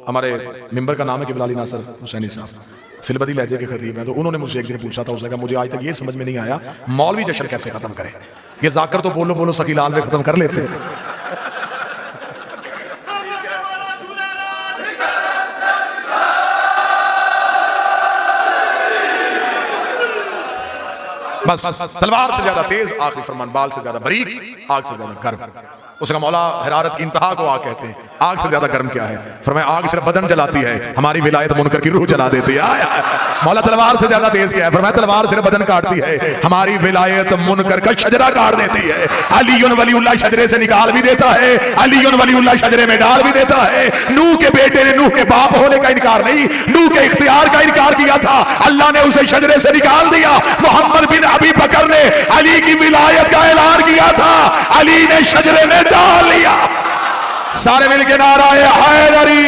हमारे मिंबर का नाम है क़िबला अली नासर हुसैनी साहब, फिलबदी लहजे के खतीब हैं। तो उन्होंने मुझसे एक दिन पूछा था, उसने कहा मुझे आज तक ये समझ में नहीं आया मौलवी जश्न कैसे खत्म करे। ये जाकर तो बोलो बोलो सकीलान में खत्म कर लेते हैं। बस तलवार से ज्यादा तेज आखिरी फरमान, बाल से ज्यादा बारीक, आग से ज्यादा गर्म। उसका मौला हरारत की इंतहा को आग कहते हैं। आग से ज्यादा गर्म क्या है? फरमाया आग सिर्फ बदन जलाती है, हमारी विलायत मुनकर की रूह जला देती है। मौला तलवार से ज्यादा तेज क्या है? फरमाया तलवार सिर्फ बदन काटती है, हमारी विलायत मुनकर का शजरा काट देती है। अलीयुन वलीउल्लाह शजरे से निकाल भी देता है, अलीयुन वलीउल्लाह शजरे में डाल भी देता है। नूह के बेटे ने नूह के बाप होने का इनकार नहीं, नूह के इख्तियार का इनकार किया था, अल्लाह ने उसे शजरे से निकाल दिया। मोहम्मद बिन अबी बकर ने अली की विलायत का ऐलान किया था, अली ने शजरे में डाल लिया। सारे मिलके नाराए हैदरी।